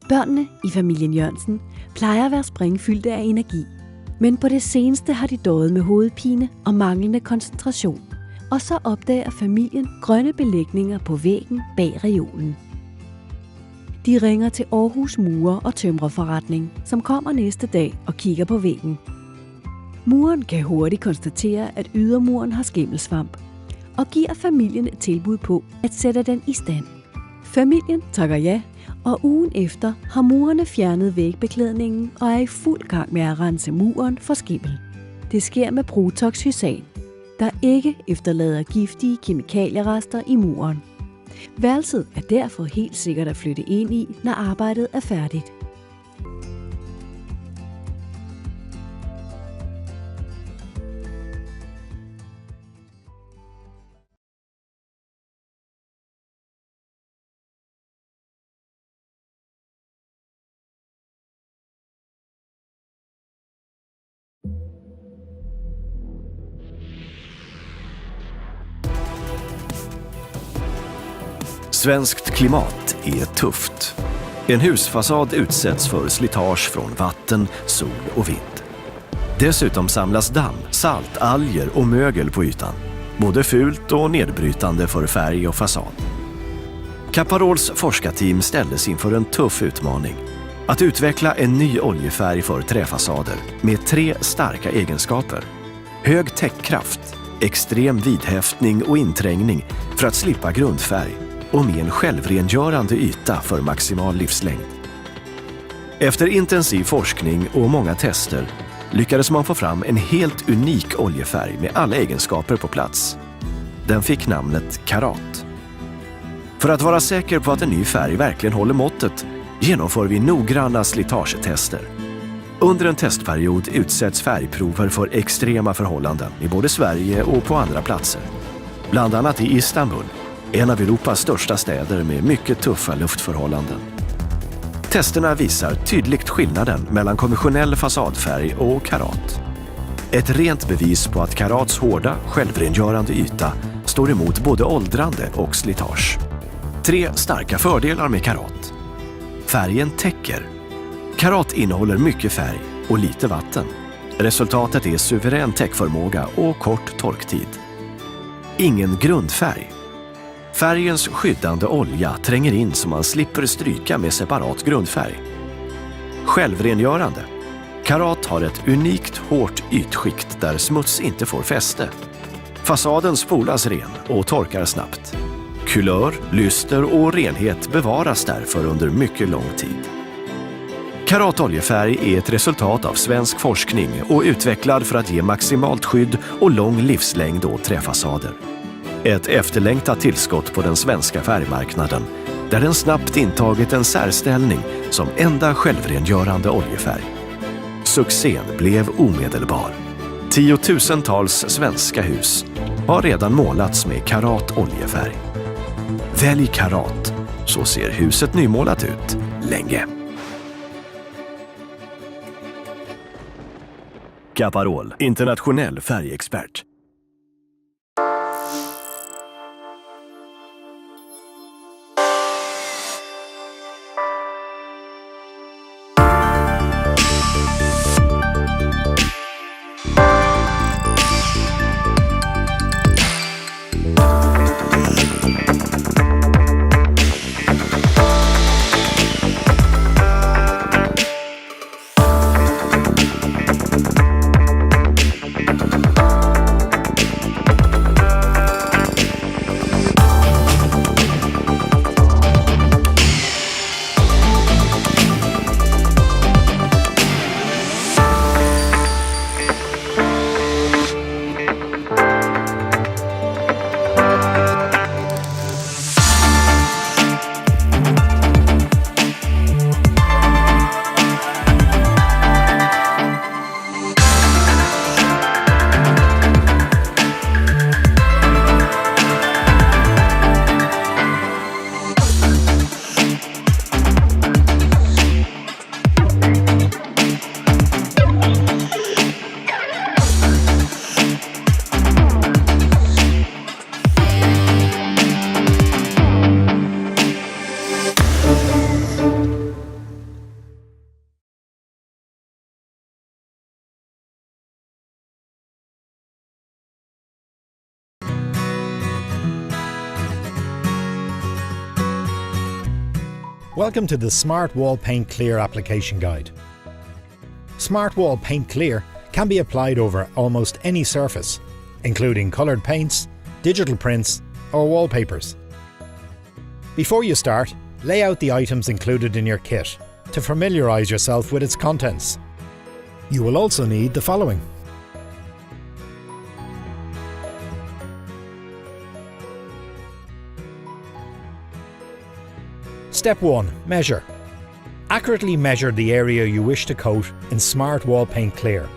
Børnene i familien Jørgensen plejer at være springfyldte af energi. Men på det seneste har de døjet med hovedpine og manglende koncentration. Og så opdager familien grønne belægninger på væggen bag reolen. De ringer til Aarhus Mure- og Tømrerforretning, som kommer næste dag og kigger på væggen. Muren kan hurtigt konstatere, at ydermuren har skimmelsvamp, og giver familien et tilbud på at sætte den i stand. Familien takker ja Og ugen efter har murerne fjernet vægbeklædningen og er i fuld gang med at rense muren for skimmel. Det sker med Protox-hysan, der ikke efterlader giftige kemikalierester i muren. Værelset er derfor helt sikkert at flytte ind i, når arbejdet er færdigt. Svenskt klimat är tufft. En husfasad utsätts för slitage från vatten, sol och vind. Dessutom samlas damm, salt, alger och mögel på ytan. Både fult och nedbrytande för färg och fasad. Caparols forskarteam ställdes inför en tuff utmaning. Att utveckla en ny oljefärg för träfasader med 3 starka egenskaper. Hög täckkraft, extrem vidhäftning och inträngning för att slippa grundfärg och med en självrengörande yta för maximal livslängd. Efter intensiv forskning och många tester lyckades man få fram en helt unik oljefärg med alla egenskaper på plats. Den fick namnet Karat. För att vara säker på att en ny färg verkligen håller måttet genomför vi noggranna slitagetester. Under en testperiod utsätts färgprover för extrema förhållanden i både Sverige och på andra platser. Bland annat i Istanbul, en av Europas största städer med mycket tuffa luftförhållanden. Testerna visar tydligt skillnaden mellan konventionell fasadfärg och Karat. Ett rent bevis på att Karats hårda, självrengörande yta står emot både åldrande och slitage. 3 starka fördelar med Karat. Färgen täcker. Karat innehåller mycket färg och lite vatten. Resultatet är suverän täckförmåga och kort torktid. Ingen grundfärg. Färgens skyddande olja tränger in så man slipper stryka med separat grundfärg. Självrengörande. Karat har ett unikt hårt ytskikt där smuts inte får fäste. Fasaden spolas ren och torkar snabbt. Kulör, lyster och renhet bevaras därför under mycket lång tid. Karat oljefärg är ett resultat av svensk forskning och utvecklad för att ge maximalt skydd och lång livslängd åt träfasader. Ett efterlängtat tillskott på den svenska färgmarknaden där den snabbt intagit en särställning som enda självrengörande oljefärg. Succén blev omedelbar. 10-tusentals svenska hus har redan målats med Karat oljefärg. Välj Karat, så ser huset nymålat ut länge. Caparol, internationell färgexpert. Welcome to the Smart Wall Paint Clear application guide. Smart Wall Paint Clear can be applied over almost any surface, including coloured paints, digital prints or wallpapers. Before you start, Lay out the items included in your kit to familiarise yourself with its contents. You will also need the following. Step 1. Measure. Accurately measure the area you wish to coat in Smart Wall Paint Clear.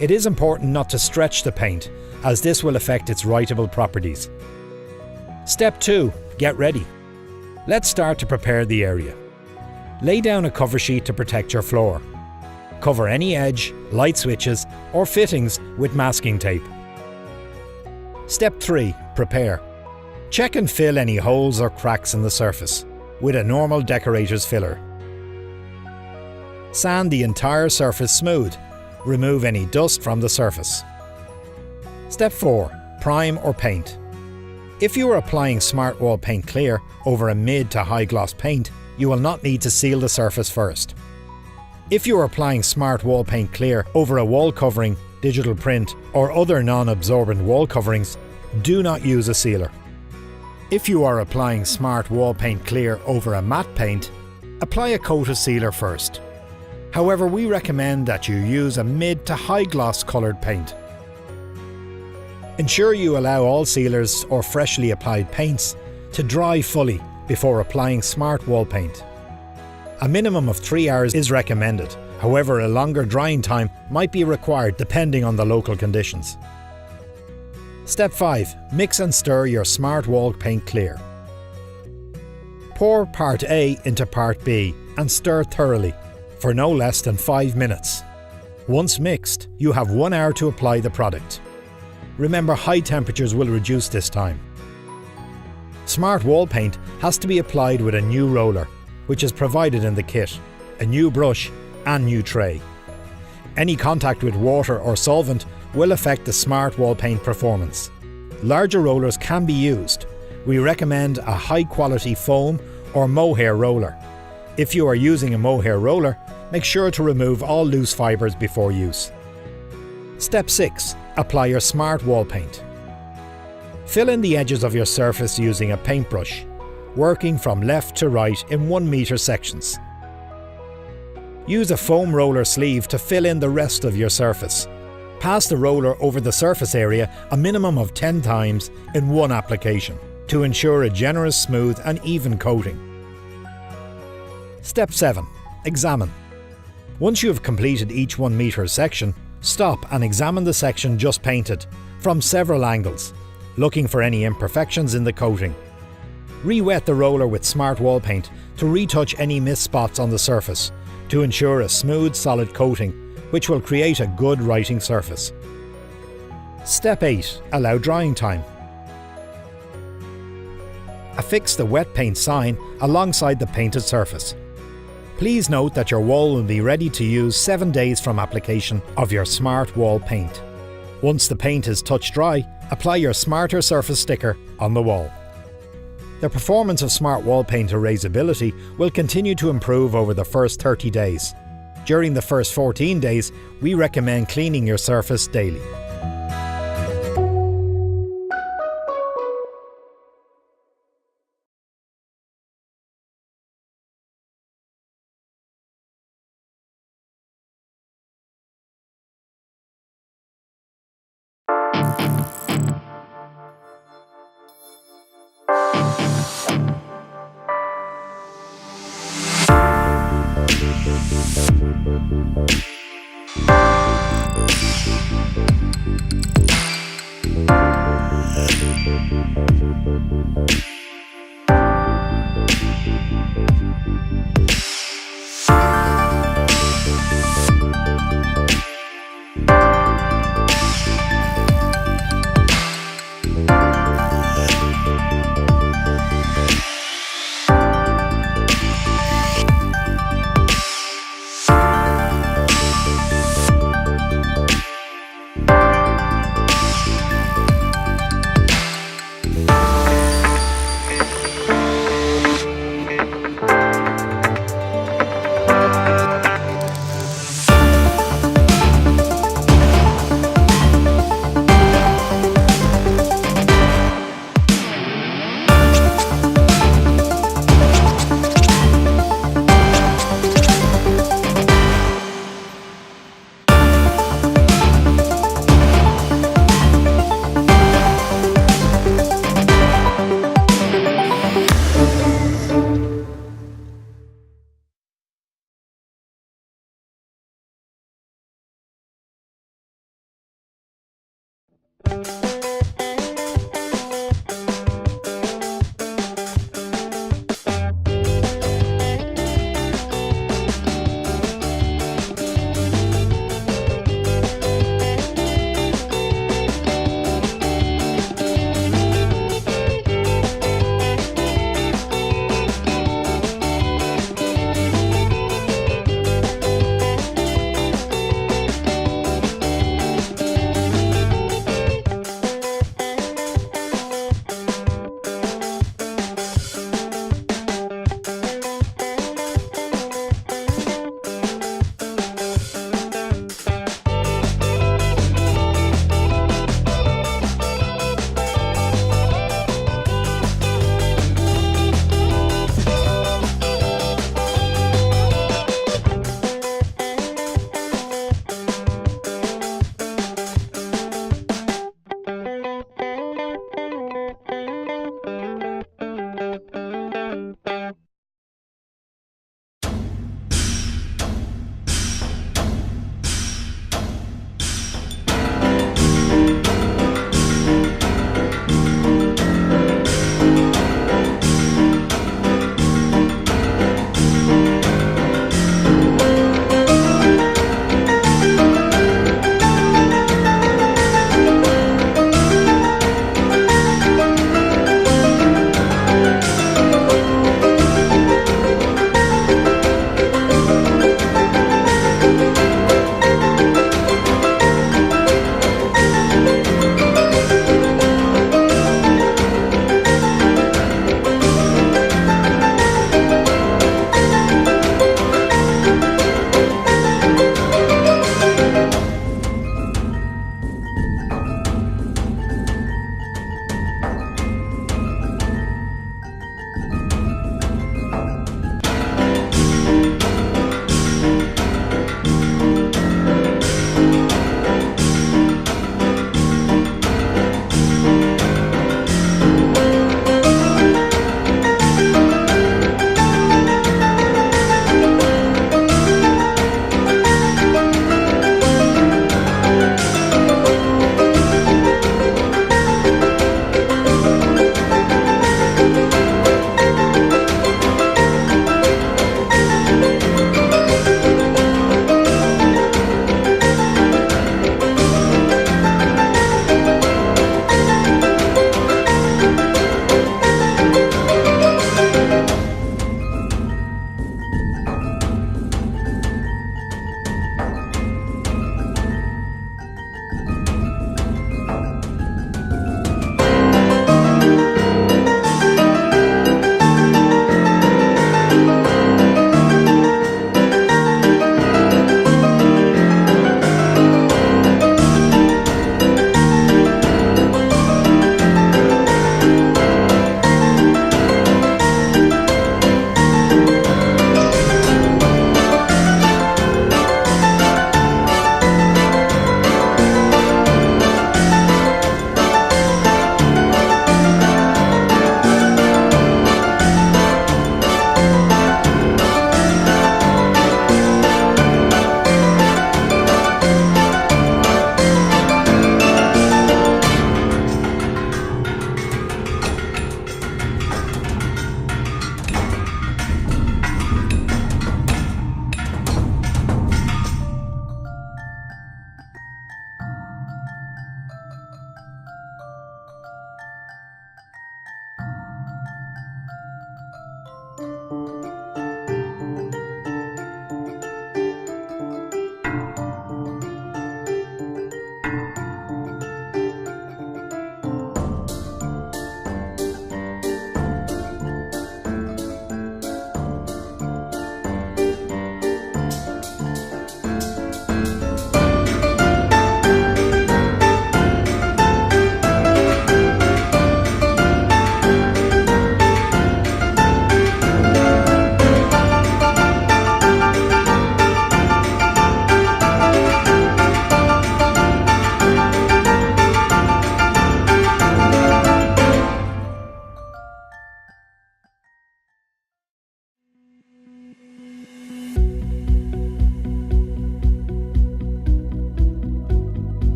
It is important not to stretch the paint, as this will affect its writable properties. Step 2. Get ready. Let's start to prepare the area. Lay down a cover sheet to protect your floor. Cover any edge, light switches or fittings with masking tape. Step 3. Prepare. Check and fill any holes or cracks in the surface with a normal decorator's filler. Sand the entire surface smooth. Remove any dust from the surface. Step 4. Prime or paint. If you are applying Smart Wall Paint Clear over a mid to high gloss paint, you will not need to seal the surface first. If you are applying Smart Wall Paint Clear over a wall covering, digital print or other non-absorbent wall coverings, do not use a sealer. If you are applying Smart Wall Paint Clear over a matte paint, apply a coat of sealer first. However, we recommend that you use a mid to high gloss coloured paint. Ensure you allow all sealers or freshly applied paints to dry fully before applying Smart Wall Paint. A minimum of 3 hours is recommended, however a longer drying time might be required depending on the local conditions. Step 5. Mix and stir your Smart Wall Paint Clear. Pour part A into part B and stir thoroughly for no less than 5 minutes. Once mixed, you have 1 hour to apply the product. Remember, high temperatures will reduce this time. Smart Wall Paint has to be applied with a new roller, which is provided in the kit, a new brush and new tray. Any contact with water or solvent will affect the Smart Wall Paint performance. Larger rollers can be used. We recommend a high quality foam or mohair roller. If you are using a mohair roller, make sure to remove all loose fibres before use. Step 6. Apply your Smart Wall Paint. Fill in the edges of your surface using a paintbrush, working from left to right in 1 metre sections. Use a foam roller sleeve to fill in the rest of your surface. Pass the roller over the surface area a minimum of 10 times in one application to ensure a generous, smooth and even coating. Step 7. Examine. Once you have completed each 1 metre section, stop and examine the section just painted from several angles, looking for any imperfections in the coating. Re-wet the roller with Smart Wall Paint to retouch any missed spots on the surface to ensure a smooth, solid coating, which will create a good writing surface. Step 8. Allow drying time. Affix the wet paint sign alongside the painted surface. Please note that your wall will be ready to use 7 days from application of your Smart Wall Paint. Once the paint is touch dry, apply your Smarter Surface sticker on the wall. The performance of Smart Wall Paint erasability will continue to improve over the first 30 days. During the first 14 days, we recommend cleaning your surface daily.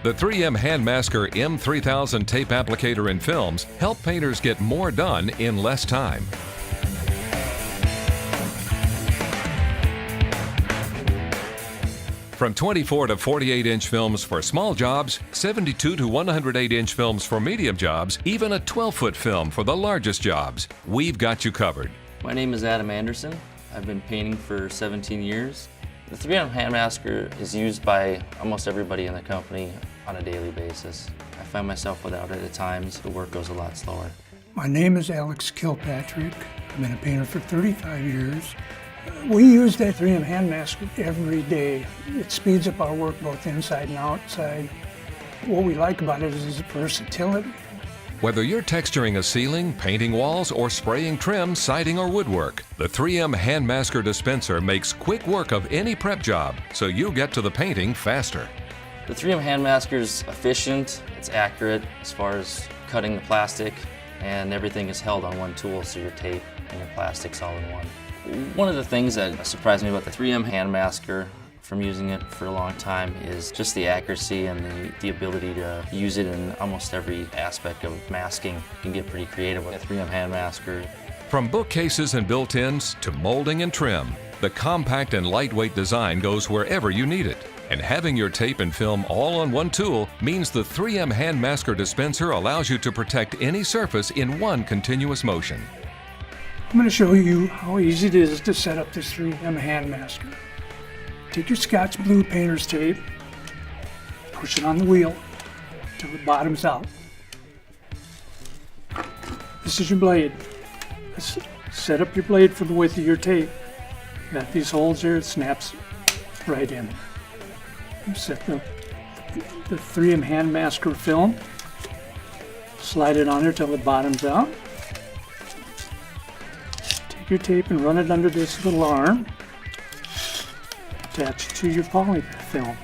The 3M Handmasker M3000 tape applicator and films help painters get more done in less time. From 24 to 48-inch films for small jobs, 72 to 108-inch films for medium jobs, even a 12-foot film for the largest jobs, we've got you covered. My name is Adam Anderson. I've been painting for 17 years. The 3M Handmasker is used by almost everybody in the company on a daily basis. I find myself without it at times. The work goes a lot slower. My name is Alex Kilpatrick. I've been a painter for 35 years. We use that 3M Handmasker every day. It speeds up our work both inside and outside. What we like about it is its versatility. Whether you're texturing a ceiling, painting walls, or spraying trim, siding, or woodwork, the 3M Handmasker dispenser makes quick work of any prep job, so you get to the painting faster. The 3M Handmasker is efficient, it's accurate as far as cutting the plastic, and everything is held on one tool, so your tape and your plastic's all in one. One of the things that surprised me about the 3M Handmasker from using it for a long time is just the accuracy and the ability to use it in almost every aspect of masking. You can get pretty creative with a 3M Handmasker. From bookcases and built-ins to molding and trim, the compact and lightweight design goes wherever you need it. And having your tape and film all on one tool means the 3M Handmasker dispenser allows you to protect any surface in one continuous motion. I'm going to show you how easy it is to set up this 3M Handmasker. Take your Scotch Blue painter's tape, push it on the wheel till it bottoms out. This is your blade. Set up your blade for the width of your tape. Got these holes here, it snaps right in. Set the 3M Handmasker film, slide it on there till it bottoms out. Your tape and run it under this little arm, attach it to your poly film.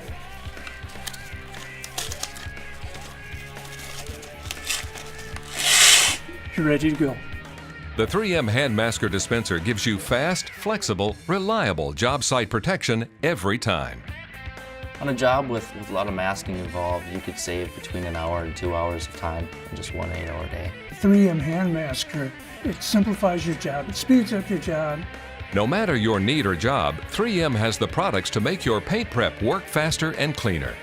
You're ready to go. The 3M Handmasker dispenser gives you fast, flexible, reliable job site protection every time. On a job with a lot of masking involved, you could save between an hour and 2 hours of time in just one 8-hour day. 3M Handmasker, it simplifies your job, it speeds up your job. No matter your need or job, 3M has the products to make your paint prep work faster and cleaner.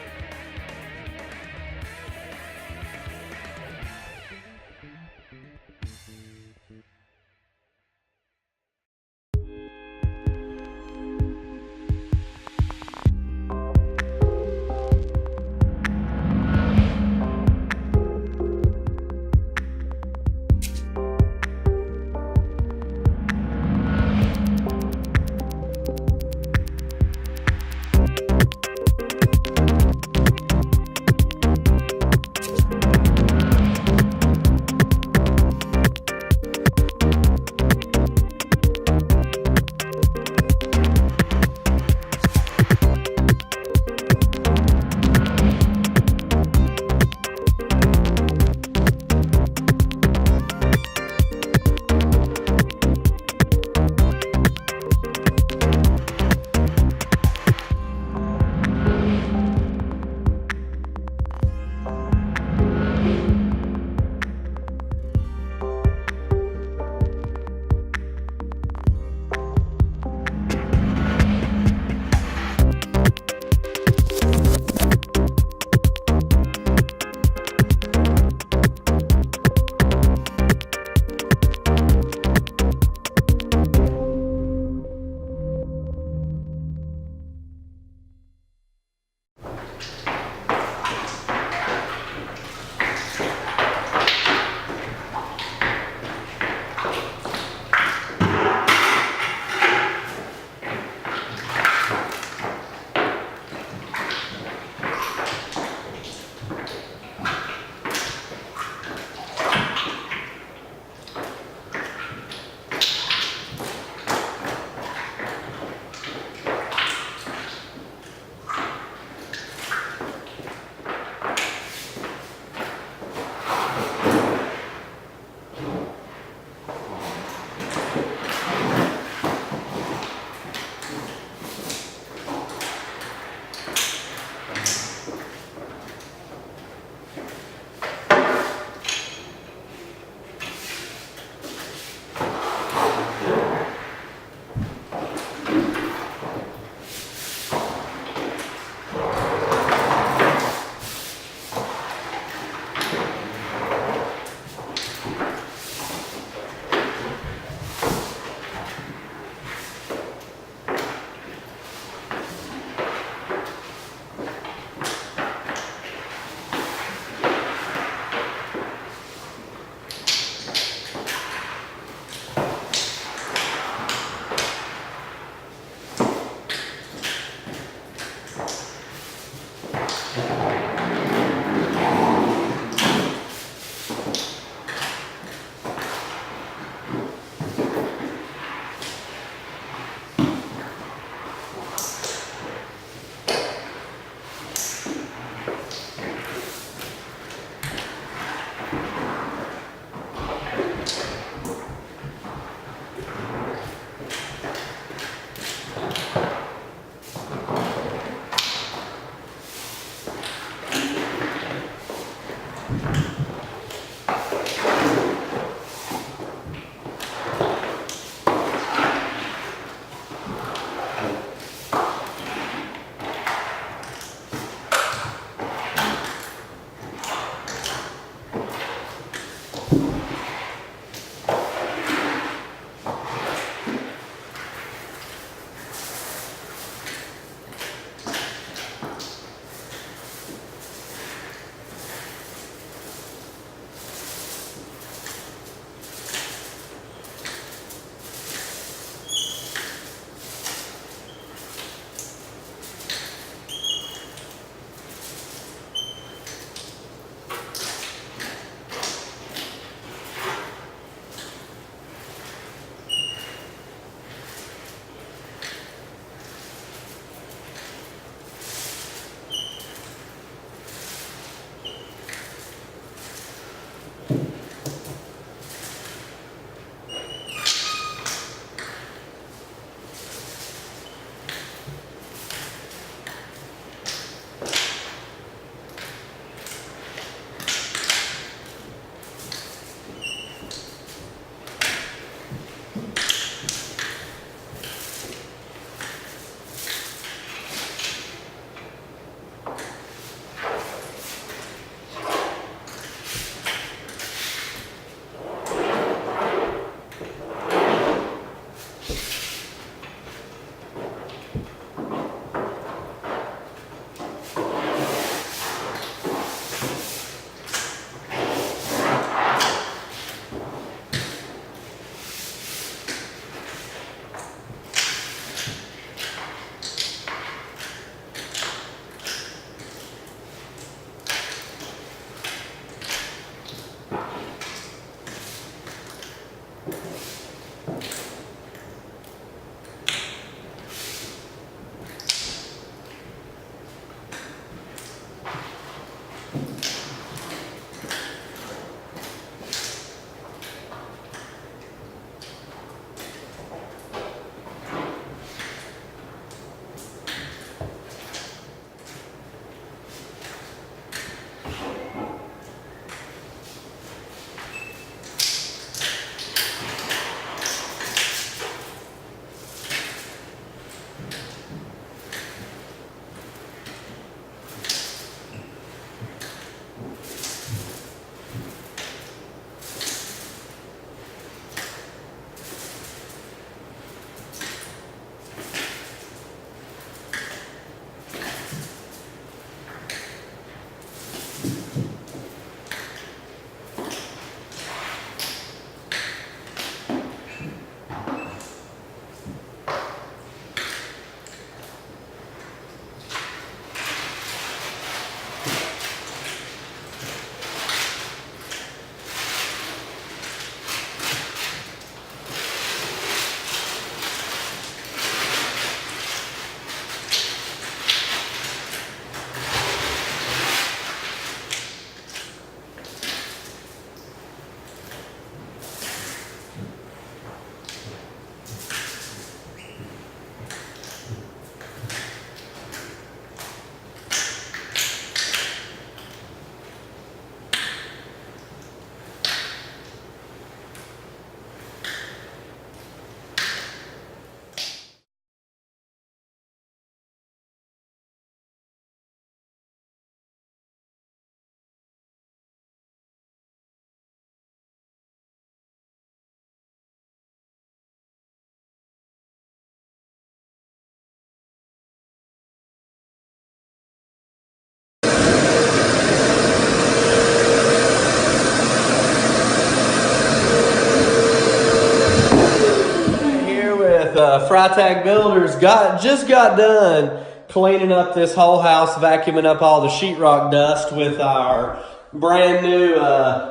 Freitag Builders just got done cleaning up this whole house, vacuuming up all the sheetrock dust with our brand new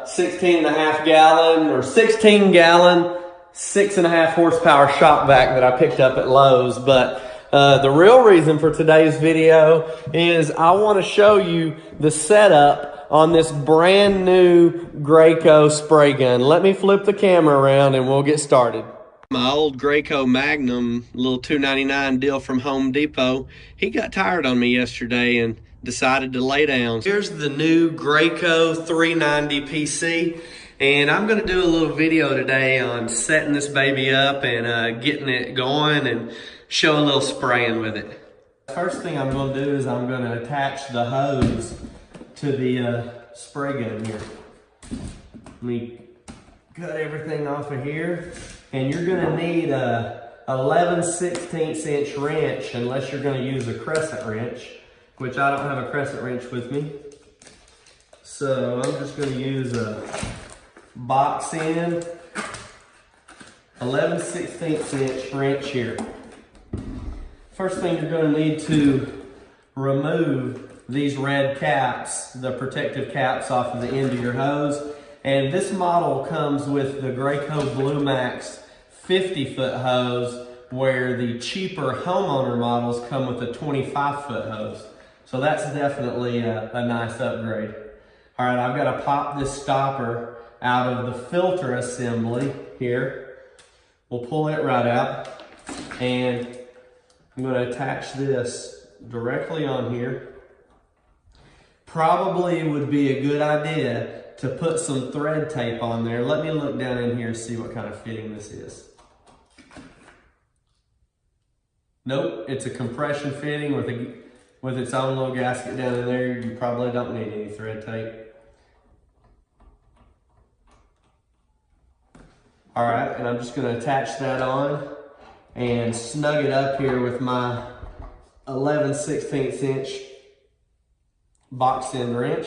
16 gallon, 6.5 horsepower shop vac that I picked up at Lowe's. But the real reason for today's video is I want to show you the setup on this brand new Graco spray gun. Let me flip the camera around and we'll get started. My old Graco Magnum, little $2.99 deal from Home Depot, he got tired on me yesterday and decided to lay down. Here's the new Graco 390 PC, and I'm going to do a little video today on setting this baby up and getting it going and show a little spraying with it. First thing I'm going to do is I'm going to attach the hose to the spray gun here. Let me cut everything off of here, and you're going to need a 11/16" wrench unless you're going to use a crescent wrench, which I don't have a crescent wrench with me. So I'm just going to use a box end 11/16" wrench here. First thing you're going to need to remove these red caps, the protective caps off of the end of your hose. And this model comes with the Graco BlueMax 50-foot hose, where the cheaper homeowner models come with a 25-foot hose. So that's definitely a nice upgrade. All right, I've got to pop this stopper out of the filter assembly here. We'll pull it right out, and I'm going to attach this directly on here. Probably would be a good idea to put some thread tape on there. Let me look down in here and see what kind of fitting this is. Nope, it's a compression fitting with its own little gasket down in there. You probably don't need any thread tape. All right, and I'm just going to attach that on and snug it up here with my 11/16" box end wrench.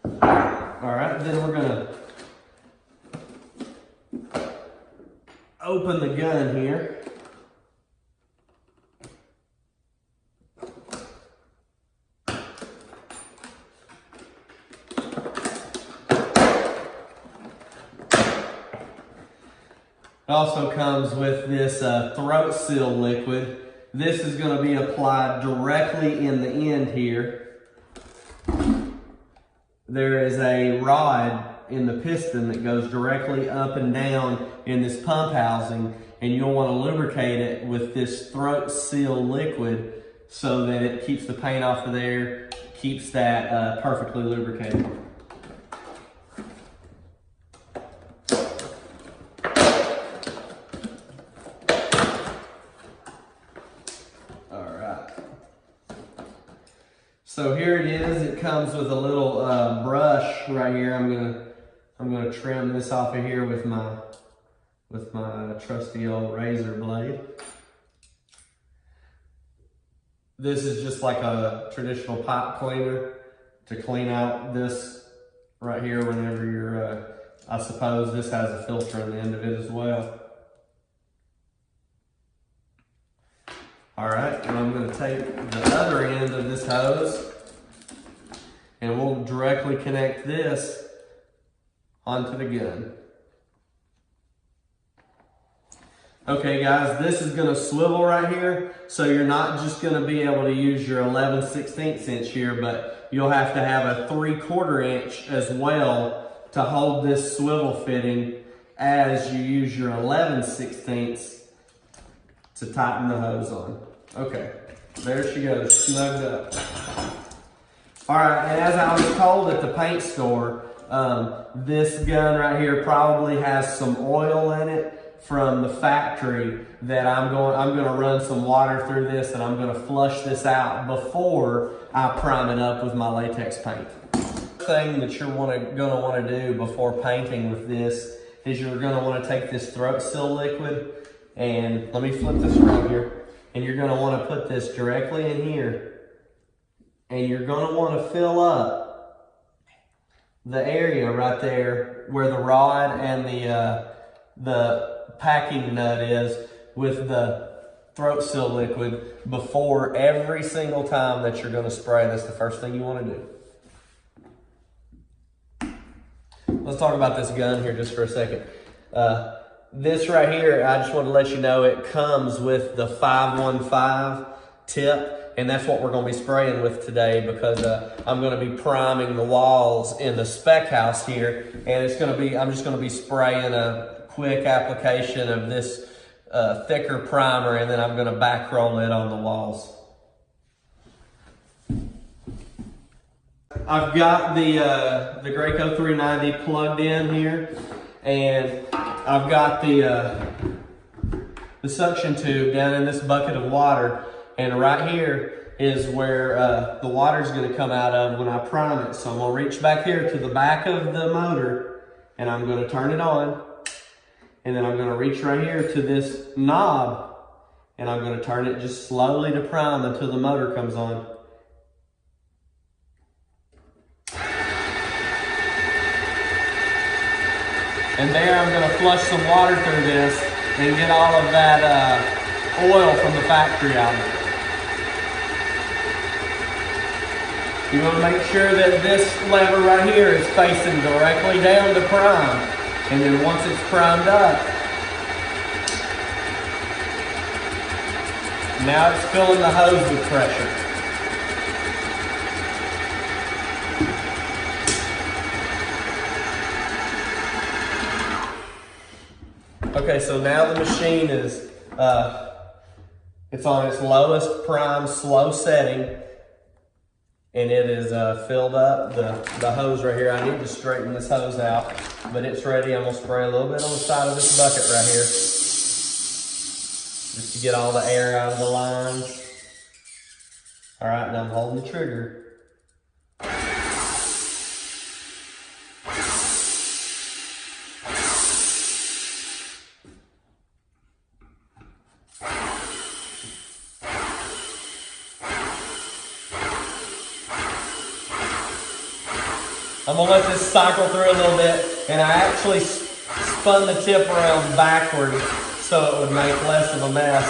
All right, then we're going to open the gun here. It also comes with this throat seal liquid. This is going to be applied directly in the end here. There is a rod in the piston that goes directly up and down in this pump housing, and you'll want to lubricate it with this throat seal liquid so that it keeps the paint off of there, keeps that perfectly lubricated. So here it is. It comes with a little brush right here. I'm gonna trim this off of here with my trusty old razor blade. This is just like a traditional pipe cleaner to clean out this right here whenever you're. I suppose this has a filter on the end of it as well. All right, and I'm going to take the other end of this hose and we'll directly connect this onto the gun. Okay guys, this is going to swivel right here, so you're not just going to be able to use your 11/16" here, but you'll have to have a 3/4 inch as well to hold this swivel fitting as you use your 11/16" to tighten the hose on. Okay, there she goes, snugged up. All right, and as I was told at the paint store, this gun right here probably has some oil in it from the factory that I'm going to run some water through this, and I'm going to flush this out before I prime it up with my latex paint. The thing that you're going to want to do before painting with this is you're going to want to take this throat seal liquid, and let me flip this around here, and you're going to want to put this directly in here, and you're going to want to fill up the area right there where the rod and the packing nut is with the throat seal liquid before every single time that you're going to spray. That's the first thing you want to do. Let's talk about this gun here just for a second. This right here, I just want to let you know it comes with the 515 tip, and that's what we're going to be spraying with today, because I'm going to be priming the walls in the spec house here, and I'm just going to be spraying a quick application of this thicker primer, and then I'm going to back roll it on the walls. I've got the Graco 390 plugged in here, and I've got the suction tube down in this bucket of water, and right here is where the water is going to come out of when I prime it. So I'm going to reach back here to the back of the motor, and I'm going to turn it on, and then I'm going to reach right here to this knob, and I'm going to turn it just slowly to prime until the motor comes on. And there I'm going to flush some water through this and get all of that oil from the factory out of it. You want to make sure that this lever right here is facing directly down to prime. And then once it's primed up, now it's filling the hose with pressure. Okay, so now the machine is, it's on its lowest prime slow setting, and it is filled up, the hose right here. I need to straighten this hose out, but it's ready. I'm gonna spray a little bit on the side of this bucket right here, just to get all the air out of the lines. All right, now I'm holding the trigger. I'm gonna let this cycle through a little bit, and I actually spun the tip around backwards so it would make less of a mess.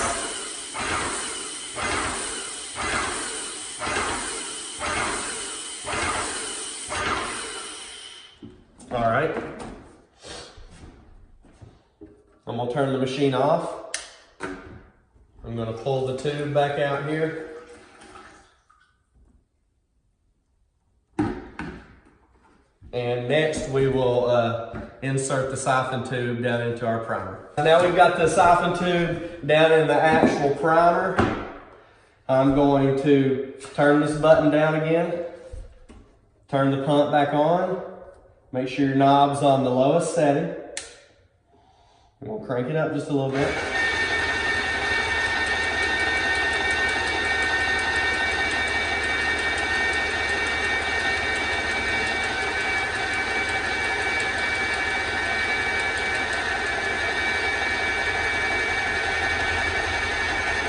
All right. I'm gonna turn the machine off. I'm gonna pull the tube back out here. And next we will insert the siphon tube down into our primer. Now we've got the siphon tube down in the actual primer. I'm going to turn this button down again. Turn the pump back on. Make sure your knob's on the lowest setting. I'm going to crank it up just a little bit.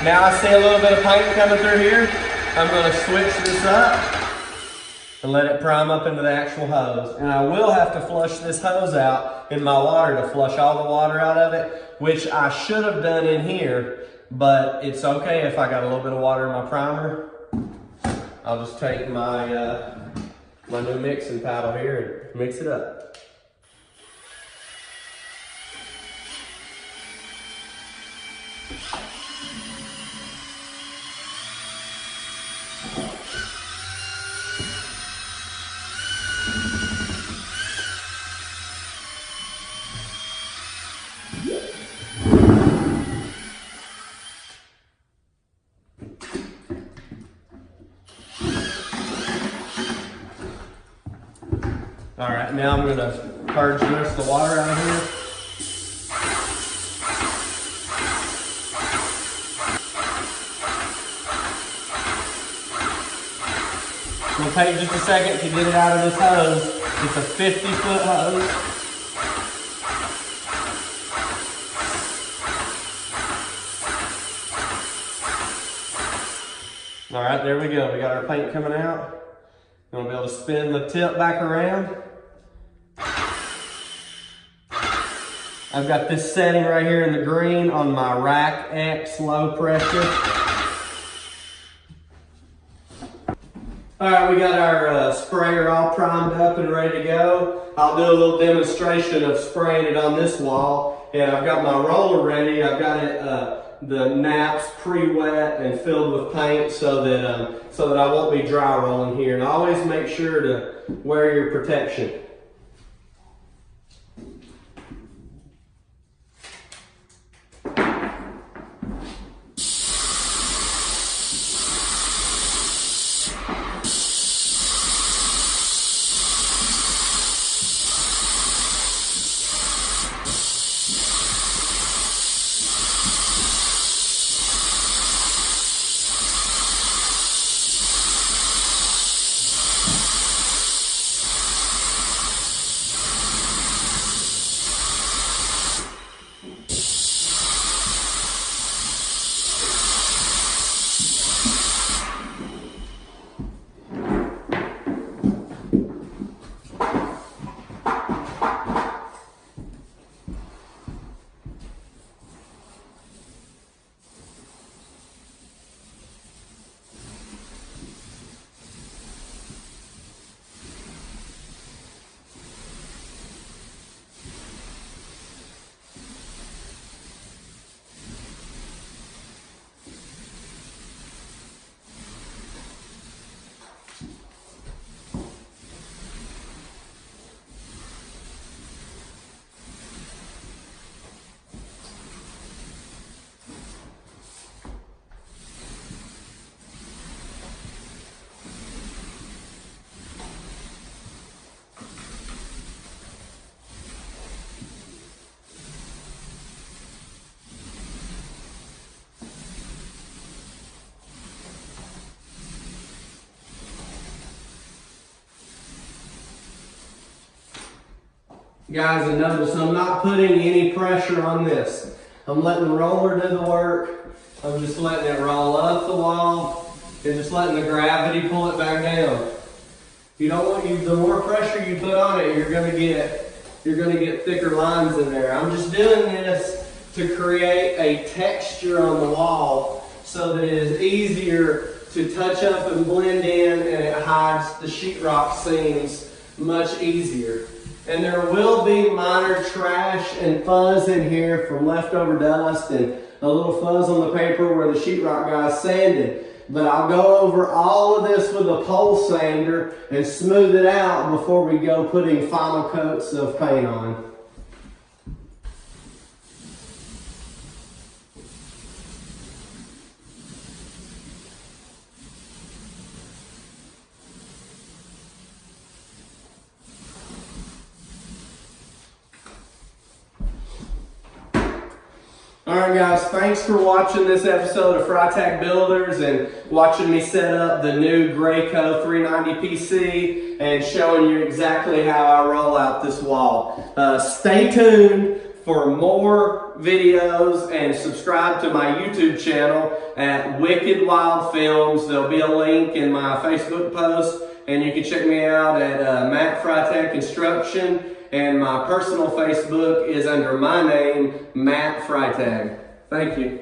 Now I see a little bit of paint coming through here. I'm going to switch this up and let it prime up into the actual hose. And I will have to flush this hose out in my water to flush all the water out of it, which I should have done in here, but it's okay if I got a little bit of water in my primer. I'll just take my, my new mixing paddle here and mix it up. All right, now I'm gonna purge the rest of the water out of here. It'll take just a second to get it out of this hose. It's a 50-foot hose. All right, there we go. We got our paint coming out. You're gonna be able to spin the tip back around. I've got this setting right here in the green on my Rack X low pressure. All right, we got our sprayer all primed up and ready to go. I'll do a little demonstration of spraying it on this wall. And I've got my roller ready. I've got it, the naps pre-wet and filled with paint so that I won't be dry rolling here. And always make sure to wear your protection. Guys, and notice I'm not putting any pressure on this. I'm letting the roller do the work. I'm just letting it roll up the wall and just letting the gravity pull it back down. You don't want the more pressure you put on it, you're gonna get thicker lines in there. I'm just doing this to create a texture on the wall so that it is easier to touch up and blend in, and it hides the sheetrock seams much easier. And there will be minor trash and fuzz in here from leftover dust and a little fuzz on the paper where the sheetrock guy sanded. But I'll go over all of this with a pole sander and smooth it out before we go putting final coats of paint on. Alright guys, thanks for watching this episode of Freytag Builders and watching me set up the new Graco 390 PC and showing you exactly how I roll out this wall. Stay tuned for more videos and subscribe to my YouTube channel at Wicked Wild Films. There'll be a link in my Facebook post, and you can check me out at Matt Freytag Construction. And my personal Facebook is under my name, Matt Freytag. Thank you.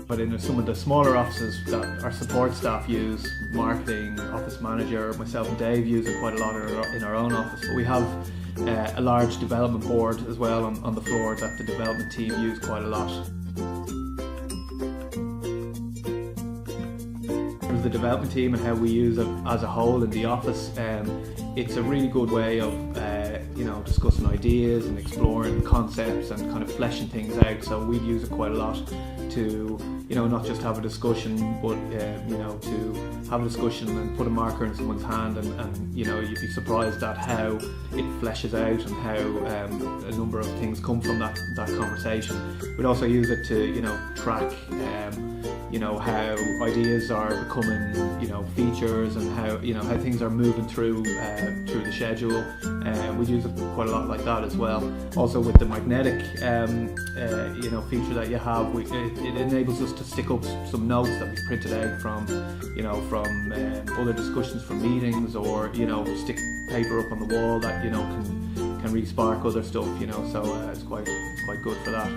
But in some of the smaller offices that our support staff use, marketing, office manager, myself and Dave use it quite a lot in our own office. But we have a large development board as well on the floor that the development team use quite a lot. The development team and how we use it as a whole in the office, it's a really good way of discussing ideas and exploring concepts and kind of fleshing things out. So we use it quite a lot to not just have a discussion, but to have a discussion and put a marker in someone's hand, and you'd be surprised at how it fleshes out and how a number of things come from that conversation. We'd also use it to track how ideas are becoming features, and how things are moving through the schedule. We use it quite a lot like that as well. Also with the magnetic feature that you have, it enables us to stick up some notes that we printed out from other discussions from meetings, or stick paper up on the wall that can really spark other stuff. So it's quite good for that.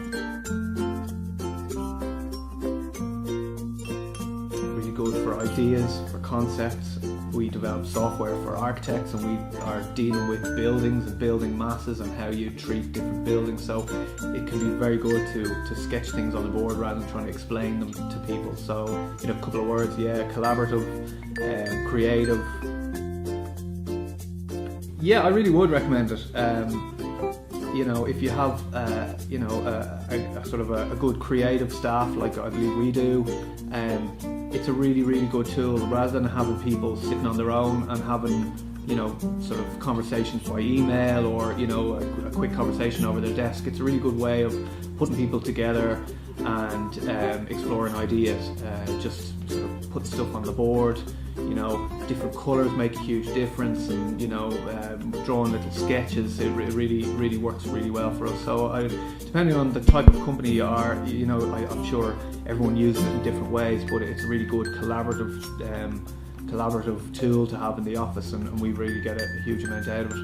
Good for ideas, for concepts. We develop software for architects, and we are dealing with buildings and building masses and how you treat different buildings. So it can be very good to sketch things on the board rather than trying to explain them to people. So a couple of words, collaborative, creative. I really would recommend it. If you have a sort of a good creative staff like I believe we do, it's a really, really good tool. Rather than having people sitting on their own and having sort of conversations by email, or a quick conversation over their desk, it's a really good way of putting people together and exploring ideas. Just sort of put stuff on the board. Different colours make a huge difference, and drawing little sketches, it really, really works really well for us. So depending on the type of company you are, I'm sure everyone uses it in different ways, but it's a really good collaborative tool to have in the office, and we really get a huge amount out of it.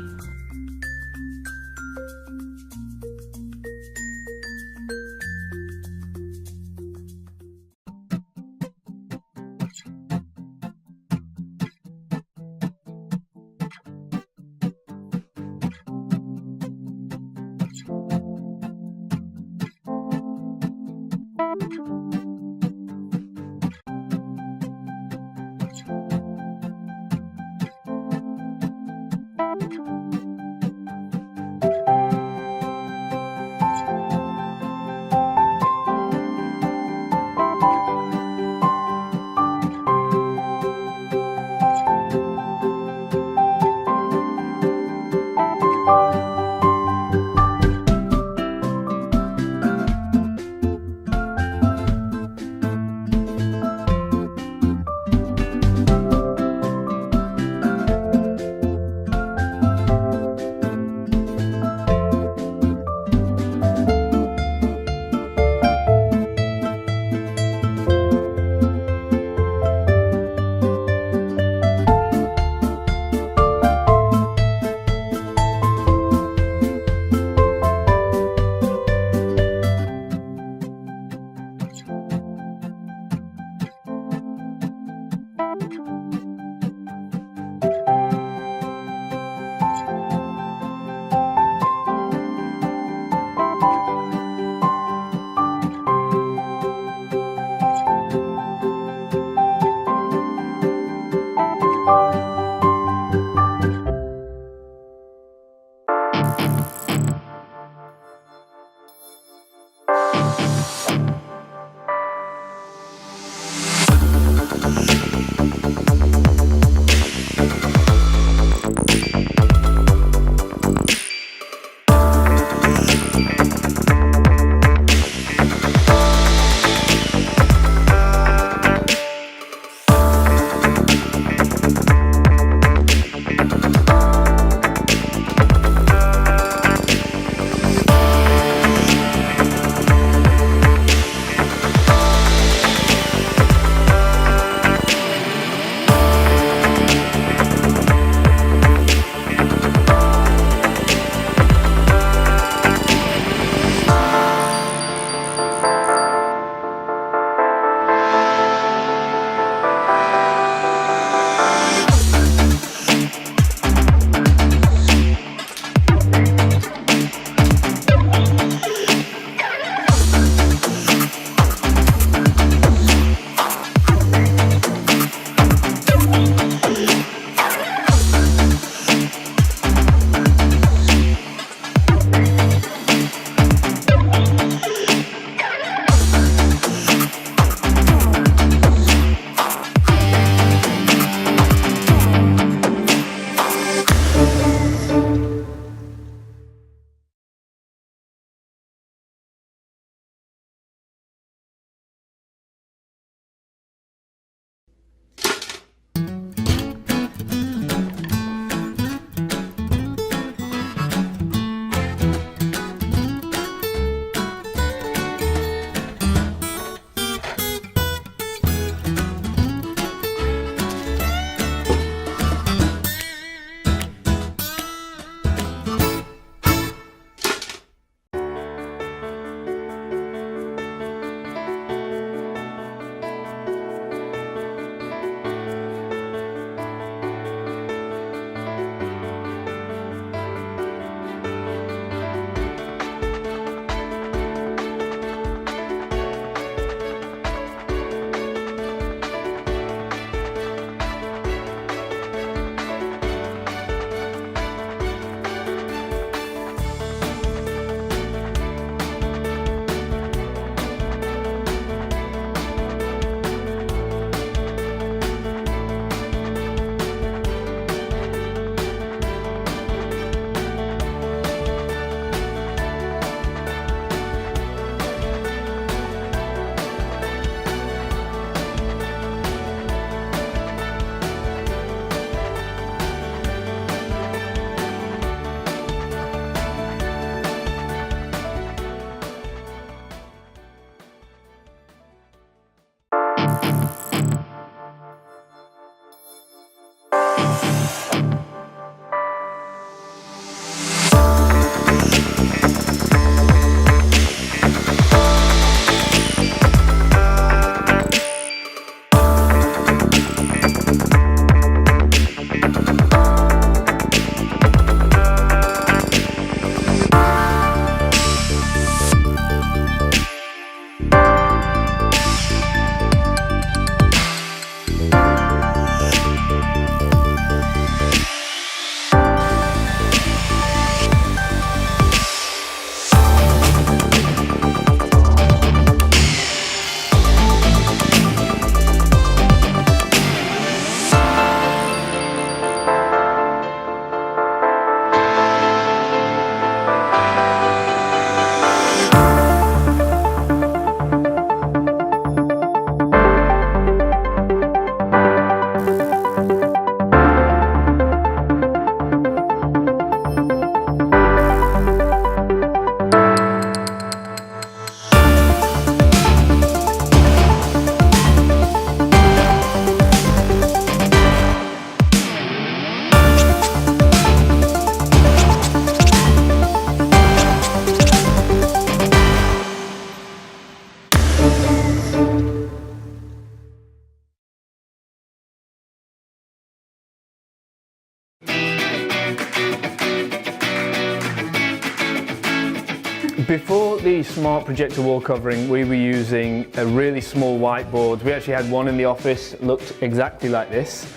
Before the smart projector wall covering, we were using a really small whiteboard. We actually had one in the office, looked exactly like this.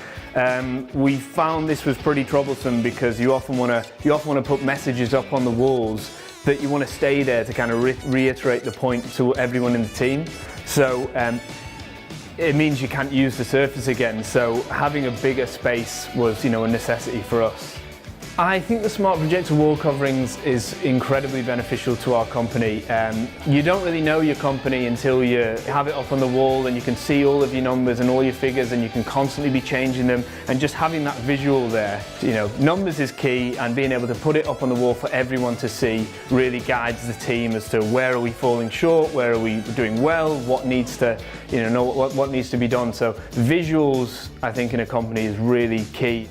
We found this was pretty troublesome because you often want to put messages up on the walls that you want to stay there to kind of reiterate the point to everyone in the team. So it means you can't use the surface again. So having a bigger space was, a necessity for us. I think the smart projector wall coverings is incredibly beneficial to our company. You don't really know your company until you have it up on the wall and you can see all of your numbers and all your figures and you can constantly be changing them, and just having that visual there. Numbers is key, and being able to put it up on the wall for everyone to see really guides the team as to where are we falling short, where are we doing well, what needs to, what needs to be done. So visuals, I think, in a company is really key.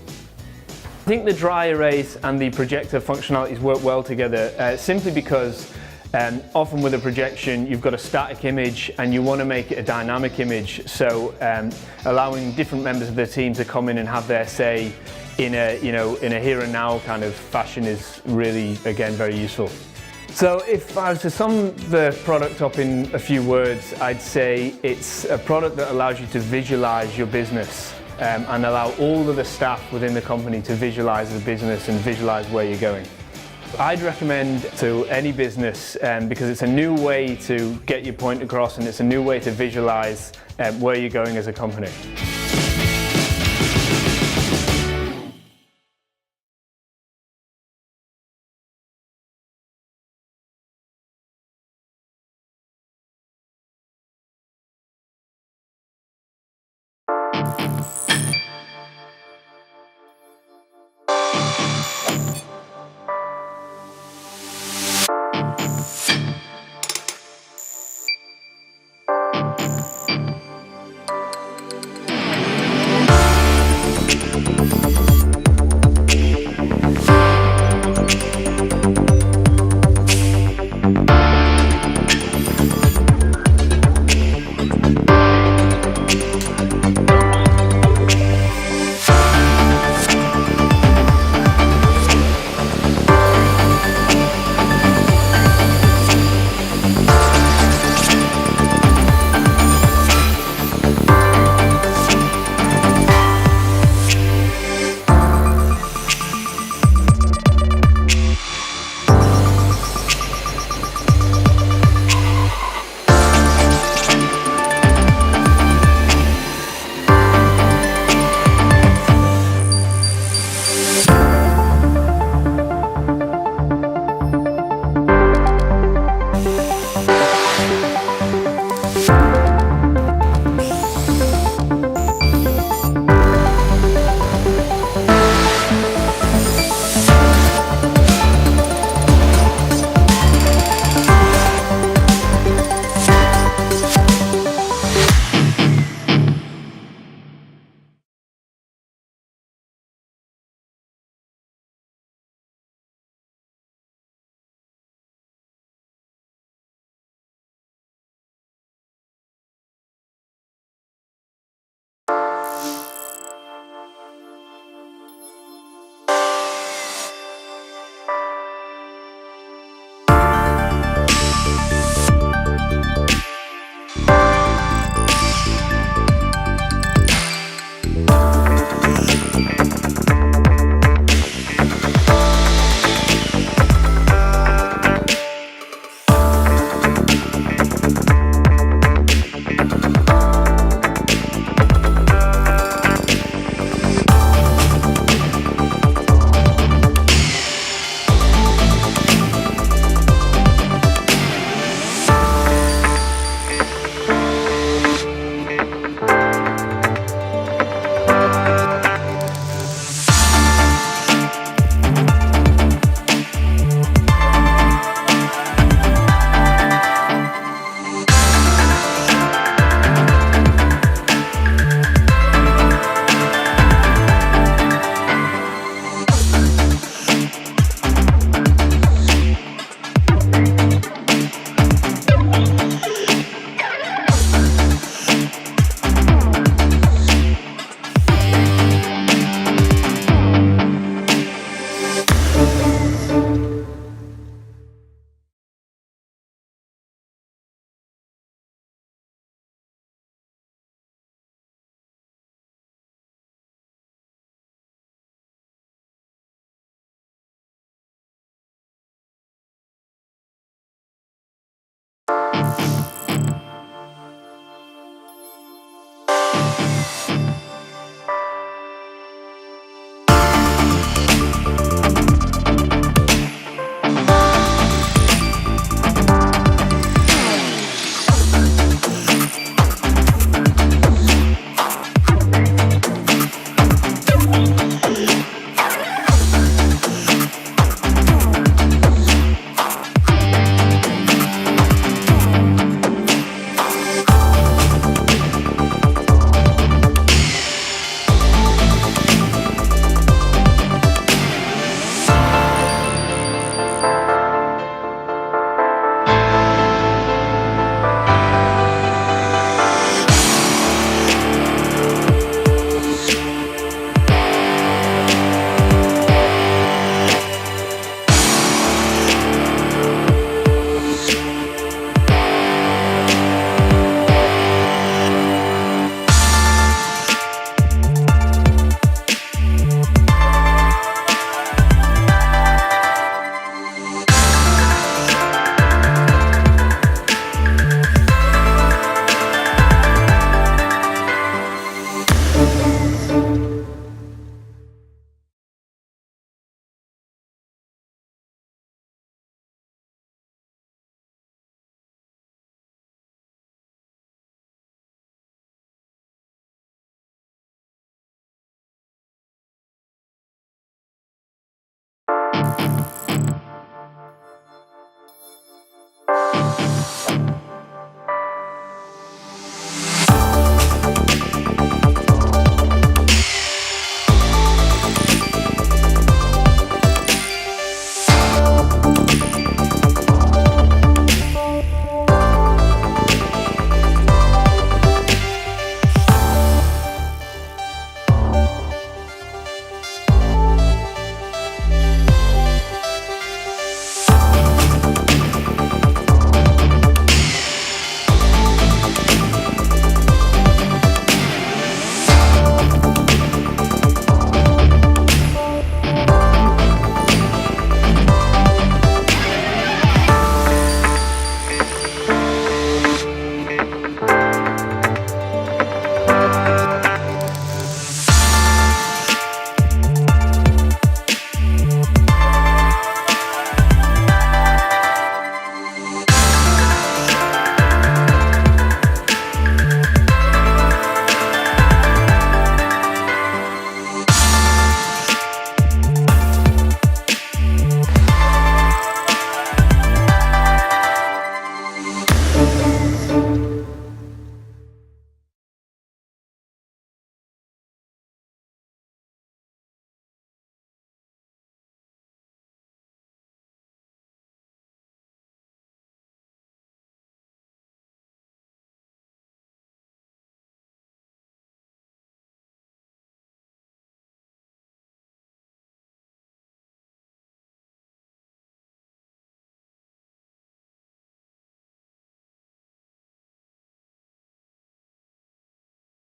I think the dry erase and the projector functionalities work well together, simply because often with a projection you've got a static image and you want to make it a dynamic image, so allowing different members of the team to come in and have their say in a here and now kind of fashion is really, again, very useful. So if I was to sum the product up in a few words, I'd say it's a product that allows you to visualize your business and allow all of the staff within the company to visualize the business and visualize where you're going. I'd recommend to any business because it's a new way to get your point across, and it's a new way to visualize where you're going as a company.